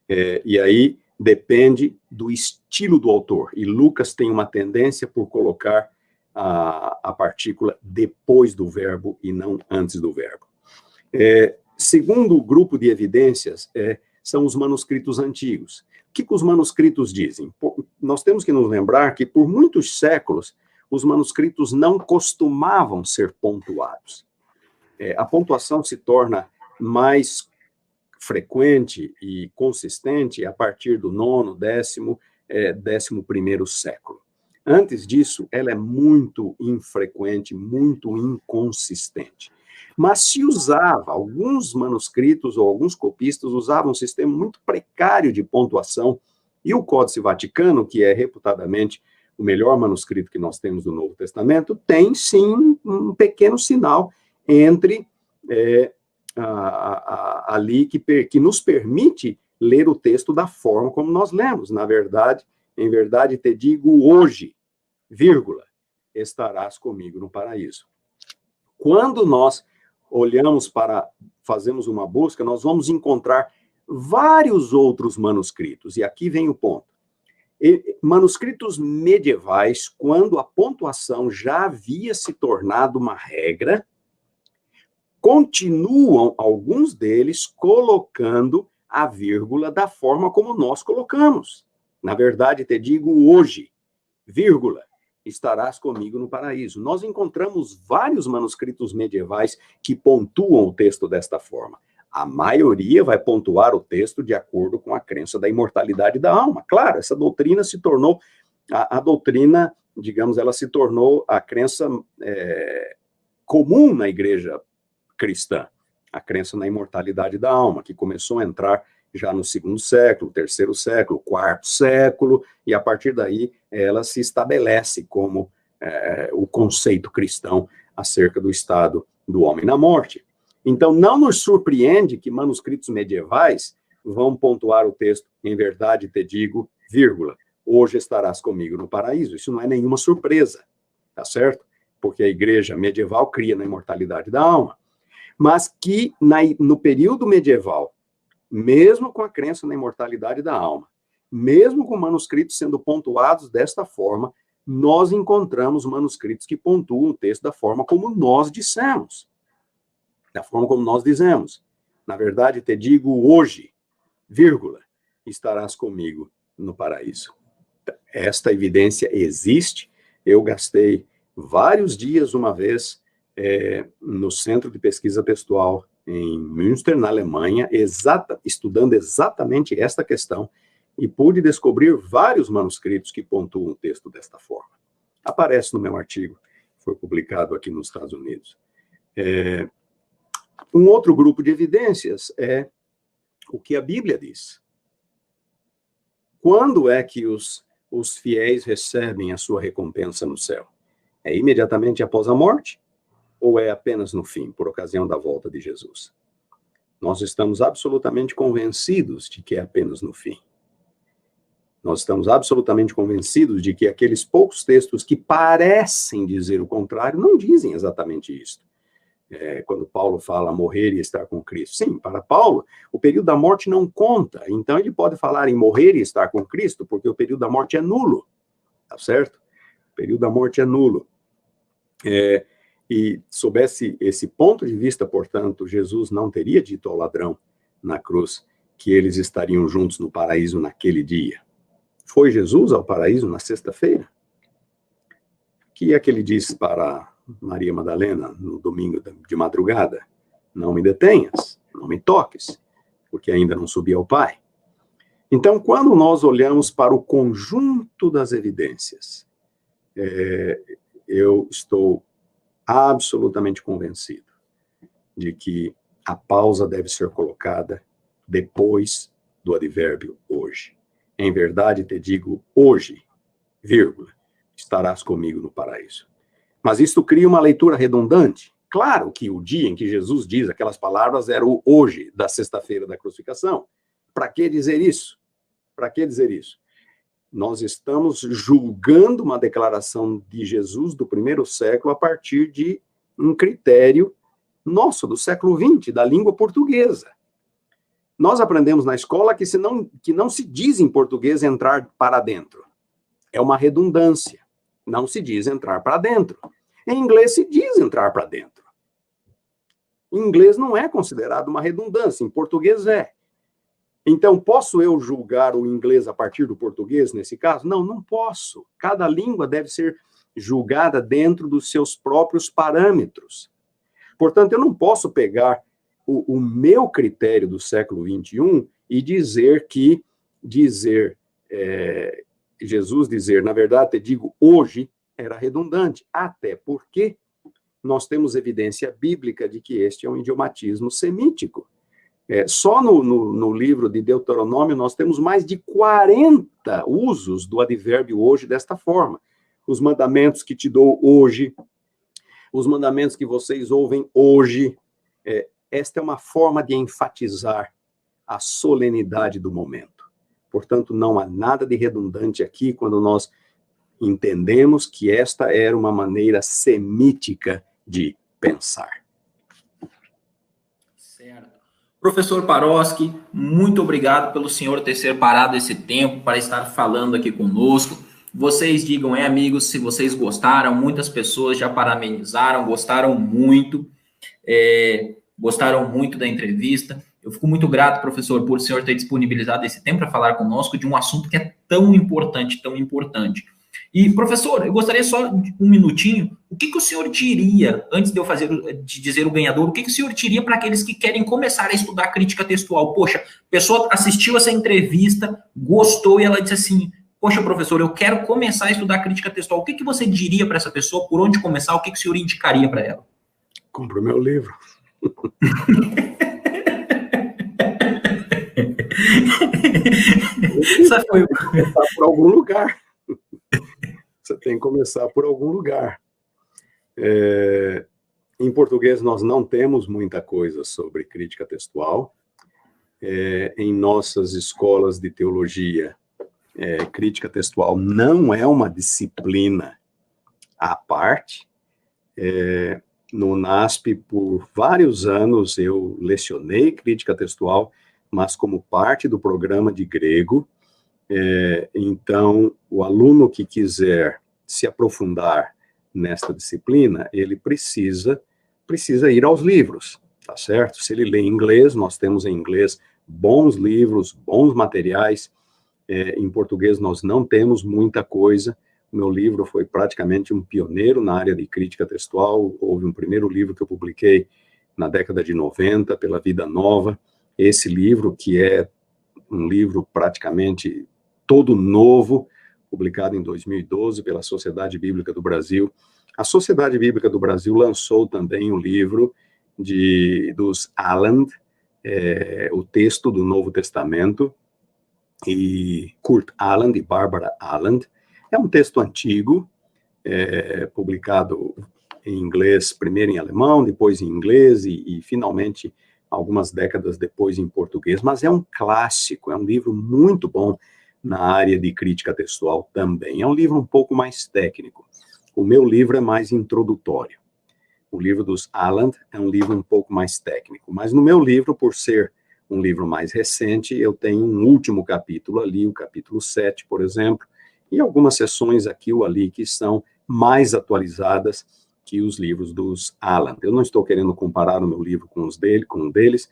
E aí, depende do estilo do autor. E Lucas tem uma tendência por colocar a partícula depois do verbo e não antes do verbo. Segundo grupo de evidências, são os manuscritos antigos. O que os manuscritos dizem? Nós temos que nos lembrar que por muitos séculos os manuscritos não costumavam ser pontuados. A pontuação se torna mais frequente e consistente a partir do 9º, 10º, 11º século. Antes disso, ela é muito infrequente, muito inconsistente. Mas se usava, alguns manuscritos ou alguns copistas usavam um sistema muito precário de pontuação, e o Códice Vaticano, que é reputadamente o melhor manuscrito que nós temos do Novo Testamento, tem sim um pequeno sinal entre ali que nos permite ler o texto da forma como nós lemos. Na verdade, em verdade te digo hoje, vírgula, estarás comigo no paraíso. Quando nós olhamos fazemos uma busca, nós vamos encontrar vários outros manuscritos, e aqui vem o ponto. Manuscritos medievais, quando a pontuação já havia se tornado uma regra, continuam, alguns deles, colocando a vírgula da forma como nós colocamos. Na verdade, te digo hoje, vírgula, estarás comigo no paraíso. Nós encontramos vários manuscritos medievais que pontuam o texto desta forma. A maioria vai pontuar o texto de acordo com a crença da imortalidade da alma. Claro, essa doutrina se tornou, a doutrina, digamos, ela se tornou a crença comum na igreja cristã, a crença na imortalidade da alma, que começou a entrar já no 2º século, 3º século, 4º século, e a partir daí ela se estabelece como o conceito cristão acerca do estado do homem na morte. Então, não nos surpreende que manuscritos medievais vão pontuar o texto, em verdade te digo, vírgula, hoje estarás comigo no paraíso. Isso não é nenhuma surpresa, tá certo? Porque a igreja medieval cria na imortalidade da alma. Mas que no período medieval, mesmo com a crença na imortalidade da alma, mesmo com manuscritos sendo pontuados desta forma, nós encontramos manuscritos que pontuam o texto da forma como nós dissemos. Da forma como nós dizemos. Na verdade, te digo hoje, vírgula, estarás comigo no paraíso. Esta evidência existe. Eu gastei vários dias uma vez no Centro de Pesquisa Textual em Münster, na Alemanha, estudando exatamente esta questão, e pude descobrir vários manuscritos que pontuam o texto desta forma. Aparece no meu artigo, foi publicado aqui nos Estados Unidos. Um outro grupo de evidências é o que a Bíblia diz. Quando é que os fiéis recebem a sua recompensa no céu? É imediatamente após a morte? Ou é apenas no fim, por ocasião da volta de Jesus? Nós estamos absolutamente convencidos de que é apenas no fim. Nós estamos absolutamente convencidos de que aqueles poucos textos que parecem dizer o contrário não dizem exatamente isso. Quando Paulo fala morrer e estar com Cristo. Sim, para Paulo, o período da morte não conta. Então, ele pode falar em morrer e estar com Cristo, porque o período da morte é nulo. Tá certo? O período da morte é nulo. E soubesse esse ponto de vista, portanto, Jesus não teria dito ao ladrão na cruz que eles estariam juntos no paraíso naquele dia. Foi Jesus ao paraíso na sexta-feira? que é que ele diz para Maria Madalena no domingo de madrugada? Não me detenhas, não me toques, porque ainda não subi ao Pai. Então, quando nós olhamos para o conjunto das evidências, eu estou absolutamente convencido de que a pausa deve ser colocada depois do advérbio hoje. Em verdade te digo hoje, vírgula, estarás comigo no paraíso. Mas isto cria uma leitura redundante. Claro que o dia em que Jesus diz aquelas palavras era o hoje da sexta-feira da crucificação. Para que dizer isso? Para que dizer isso? Nós estamos julgando uma declaração de Jesus do primeiro século a partir de um critério nosso, do século XX, da língua portuguesa. Nós aprendemos na escola que não se diz em português entrar para dentro. É uma redundância. Não se diz entrar para dentro. Em inglês se diz entrar para dentro. Em inglês não é considerado uma redundância, em português é. Então, posso eu julgar o inglês a partir do português, nesse caso? Não, não posso. Cada língua deve ser julgada dentro dos seus próprios parâmetros. Portanto, eu não posso pegar o meu critério do século XXI e dizer que Jesus dizer, na verdade, te digo hoje, era redundante. Até porque nós temos evidência bíblica de que este é um idiomatismo semítico. Só no livro de Deuteronômio nós temos mais de 40 usos do advérbio hoje desta forma. Os mandamentos que te dou hoje, os mandamentos que vocês ouvem hoje. Esta é uma forma de enfatizar a solenidade do momento. Portanto, não há nada de redundante aqui quando nós entendemos que esta era uma maneira semítica de pensar. Certo. Professor Paroski, muito obrigado pelo senhor ter separado esse tempo para estar falando aqui conosco. Vocês digam, amigos, se vocês gostaram. Muitas pessoas já parabenizaram, gostaram muito da entrevista. Eu fico muito grato, professor, por o senhor ter disponibilizado esse tempo para falar conosco de um assunto que é tão importante, tão importante. E, professor, eu gostaria só de um minutinho. O que o senhor diria, antes de eu dizer o ganhador, o que o senhor diria para aqueles que querem começar a estudar crítica textual? Poxa, a pessoa assistiu essa entrevista, gostou e ela disse assim, poxa, professor, eu quero começar a estudar crítica textual. O que você diria para essa pessoa? Por onde começar? O que o senhor indicaria para ela? Compre o meu livro. Você foi começar por algum lugar. Você tem que começar por algum lugar. Em português, nós não temos muita coisa sobre crítica textual. Em nossas escolas de teologia, crítica textual não é uma disciplina à parte. No NASP, por vários anos, eu lecionei crítica textual, mas como parte do programa de grego. Então, o aluno que quiser se aprofundar nesta disciplina, ele precisa ir aos livros, tá certo? Se ele lê em inglês, nós temos em inglês bons livros, bons materiais. Em português, nós não temos muita coisa. O meu livro foi praticamente um pioneiro na área de crítica textual. Houve um primeiro livro que eu publiquei na década de 90, pela Vida Nova. Esse livro, que é um livro praticamente todo novo, publicado em 2012 pela Sociedade Bíblica do Brasil. A Sociedade Bíblica do Brasil lançou também um livro dos Aland, o texto do Novo Testamento, e Kurt Aland e Barbara Aland. É um texto antigo, publicado em inglês, primeiro em alemão, depois em inglês e finalmente, algumas décadas depois, em português. Mas é um clássico, é um livro muito bom na área de crítica textual também. É um livro um pouco mais técnico. O meu livro é mais introdutório. O livro dos Aland é um livro um pouco mais técnico. Mas no meu livro, por ser um livro mais recente, eu tenho um último capítulo ali, o capítulo 7, por exemplo, e algumas seções aqui ou ali que são mais atualizadas que os livros dos Aland. Eu não estou querendo comparar o meu livro com um deles.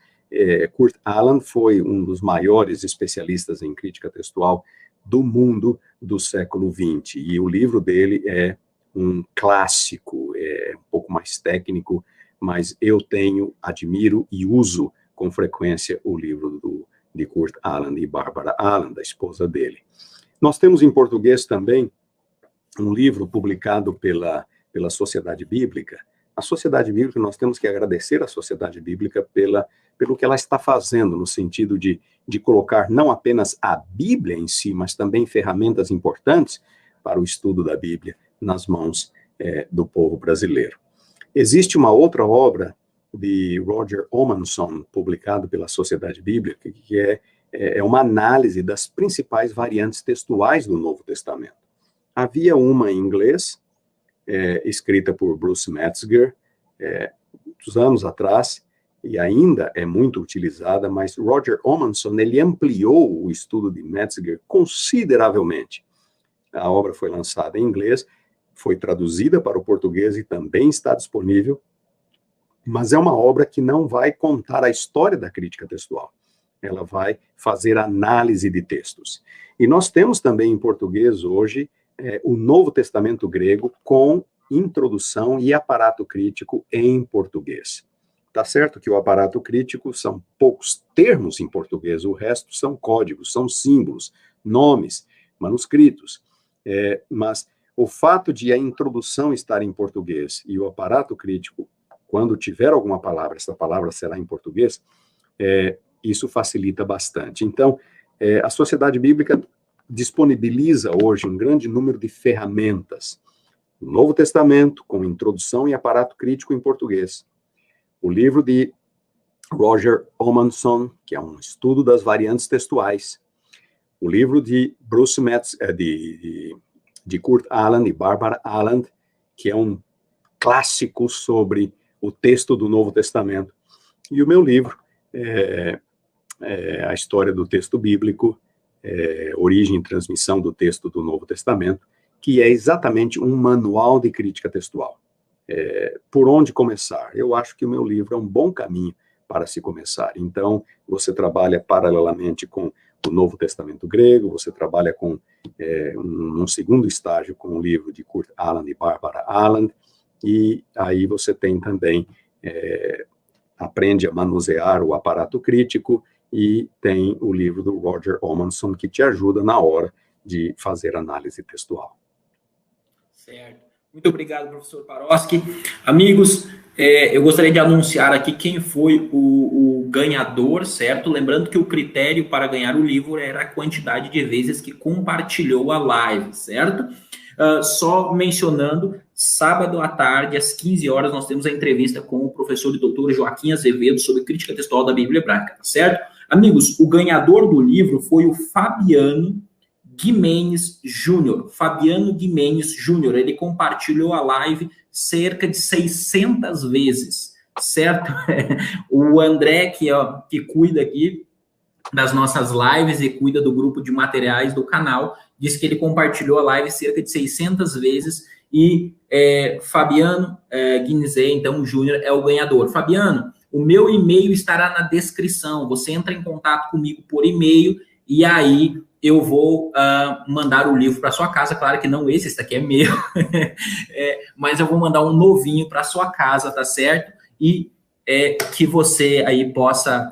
Kurt Aland foi um dos maiores especialistas em crítica textual do mundo do século XX, e o livro dele é um clássico, um pouco mais técnico, mas eu admiro e uso com frequência o livro de Kurt Aland e Barbara Aland, a esposa dele. Nós temos em português também um livro publicado pela Sociedade Bíblica. A Sociedade Bíblica, nós temos que agradecer à Sociedade Bíblica pelo que ela está fazendo, no sentido de colocar não apenas a Bíblia em si, mas também ferramentas importantes para o estudo da Bíblia nas mãos do povo brasileiro. Existe uma outra obra de Roger Omanson, publicado pela Sociedade Bíblica, que é uma análise das principais variantes textuais do Novo Testamento. Havia uma em inglês, escrita por Bruce Metzger, muitos anos atrás, e ainda é muito utilizada, mas Roger Omanson, ele ampliou o estudo de Metzger consideravelmente. A obra foi lançada em inglês, foi traduzida para o português e também está disponível, mas é uma obra que não vai contar a história da crítica textual. Ela vai fazer análise de textos. E nós temos também em português hoje o Novo Testamento grego com introdução e aparato crítico em português. Tá certo que o aparato crítico são poucos termos em português, o resto são códigos, são símbolos, nomes, manuscritos. Mas o fato de a introdução estar em português e o aparato crítico, quando tiver alguma palavra, essa palavra será em português, isso facilita bastante. Então, a Sociedade Bíblica disponibiliza hoje um grande número de ferramentas. O Novo Testamento, com introdução e aparato crítico em português. O livro de Roger Omanson, que é um estudo das variantes textuais. O livro de Bruce Metzger, de Kurt Aland e Barbara Aland, que é um clássico sobre o texto do Novo Testamento. E o meu livro, a história do texto bíblico, origem e transmissão do texto do Novo Testamento, que é exatamente um manual de crítica textual. Por onde começar? Eu acho que o meu livro é um bom caminho para se começar. Então, você trabalha paralelamente com o Novo Testamento grego, você trabalha com um segundo estágio com o livro de Kurt Aland e Barbara Aland, e aí você tem também, aprende a manusear o aparato crítico, e tem o livro do Roger Omanson, que te ajuda na hora de fazer análise textual. Certo. Muito obrigado, professor Paroski. Amigos, eu gostaria de anunciar aqui quem foi o ganhador, certo? Lembrando que o critério para ganhar o livro era a quantidade de vezes que compartilhou a live, certo? Só mencionando, sábado à tarde, às 15 horas, nós temos a entrevista com o professor e doutor Joaquim Azevedo sobre crítica textual da Bíblia Hebraica, certo? Amigos, o ganhador do livro foi o Fabiano Guimenez Júnior. Fabiano Guimenez Júnior, ele compartilhou a live cerca de 600 vezes, certo? O André, que cuida aqui das nossas lives e cuida do grupo de materiais do canal, disse que ele compartilhou a live cerca de 600 vezes e Fabiano Guimenez, então, Júnior é o ganhador. Fabiano, o meu e-mail estará na descrição, você entra em contato comigo por e-mail e aí eu vou mandar o livro para sua casa, claro que não esse aqui é meu, mas eu vou mandar um novinho para sua casa, tá certo? E que você aí possa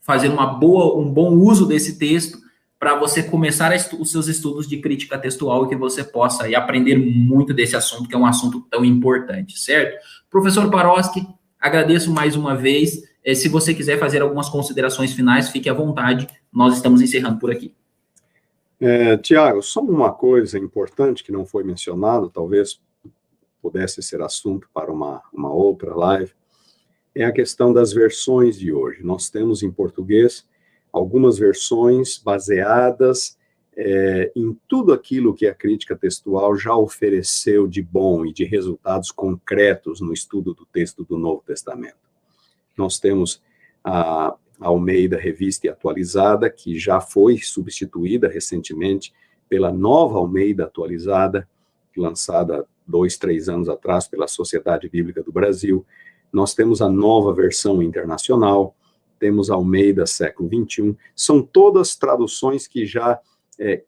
fazer um bom uso desse texto para você começar os seus estudos de crítica textual e que você possa aí aprender muito desse assunto, que é um assunto tão importante, certo? Professor Paroski, agradeço mais uma vez. Se você quiser fazer algumas considerações finais, fique à vontade. Nós estamos encerrando por aqui. Tiago, só uma coisa importante que não foi mencionado, talvez pudesse ser assunto para uma outra live, é a questão das versões de hoje. Nós temos em português algumas versões baseadas em tudo aquilo que a crítica textual já ofereceu de bom e de resultados concretos no estudo do texto do Novo Testamento. Nós temos a Almeida Revista e Atualizada, que já foi substituída recentemente pela nova Almeida Atualizada, lançada 2, 3 anos atrás pela Sociedade Bíblica do Brasil. Nós temos a nova versão internacional, temos a Almeida Século XXI. São todas traduções que já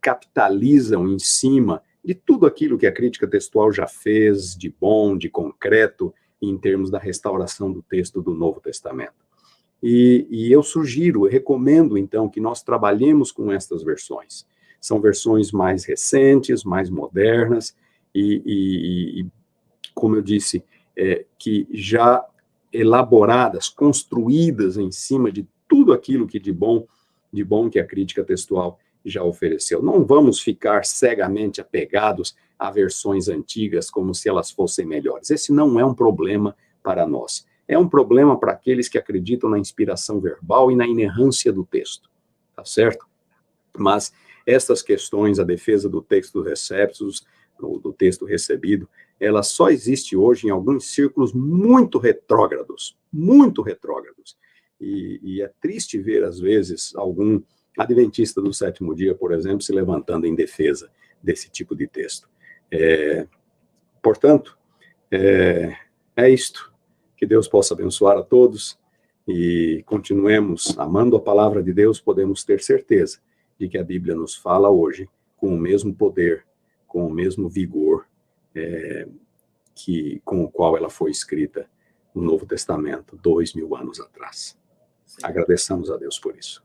capitalizam em cima de tudo aquilo que a crítica textual já fez de bom, de concreto, em termos da restauração do texto do Novo Testamento. E eu sugiro, eu recomendo, então, que nós trabalhemos com estas versões. São versões mais recentes, mais modernas, e como eu disse, que já elaboradas, construídas em cima de tudo aquilo que de bom que a crítica textual já ofereceu. Não vamos ficar cegamente apegados a versões antigas como se elas fossem melhores. Esse não é um problema para nós. É um problema para aqueles que acreditam na inspiração verbal e na inerrância do texto, tá certo? Mas estas questões, a defesa do texto receptus, do texto recebido, ela só existe hoje em alguns círculos muito retrógrados, e é triste ver, às vezes, algum adventista do sétimo dia, por exemplo, se levantando em defesa desse tipo de texto. Portanto, é isto. Que Deus possa abençoar a todos e continuemos amando a palavra de Deus, podemos ter certeza de que a Bíblia nos fala hoje com o mesmo poder, com o mesmo vigor com o qual ela foi escrita no Novo Testamento, 2000 anos atrás. Sim. Agradeçamos a Deus por isso.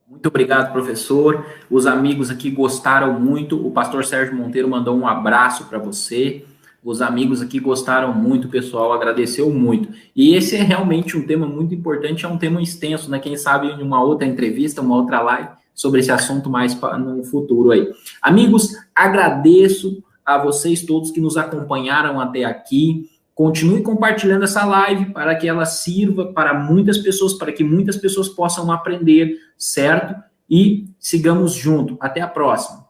Muito obrigado, professor. Os amigos aqui gostaram muito. O pastor Sérgio Monteiro mandou um abraço para você. Os amigos aqui gostaram muito, o pessoal agradeceu muito. E esse é realmente um tema muito importante, é um tema extenso, né? Quem sabe em uma outra entrevista, uma outra live, sobre esse assunto mais no futuro aí. Amigos, agradeço a vocês todos que nos acompanharam até aqui. Continue compartilhando essa live para que ela sirva para muitas pessoas, para que muitas pessoas possam aprender, certo? E sigamos juntos. Até a próxima.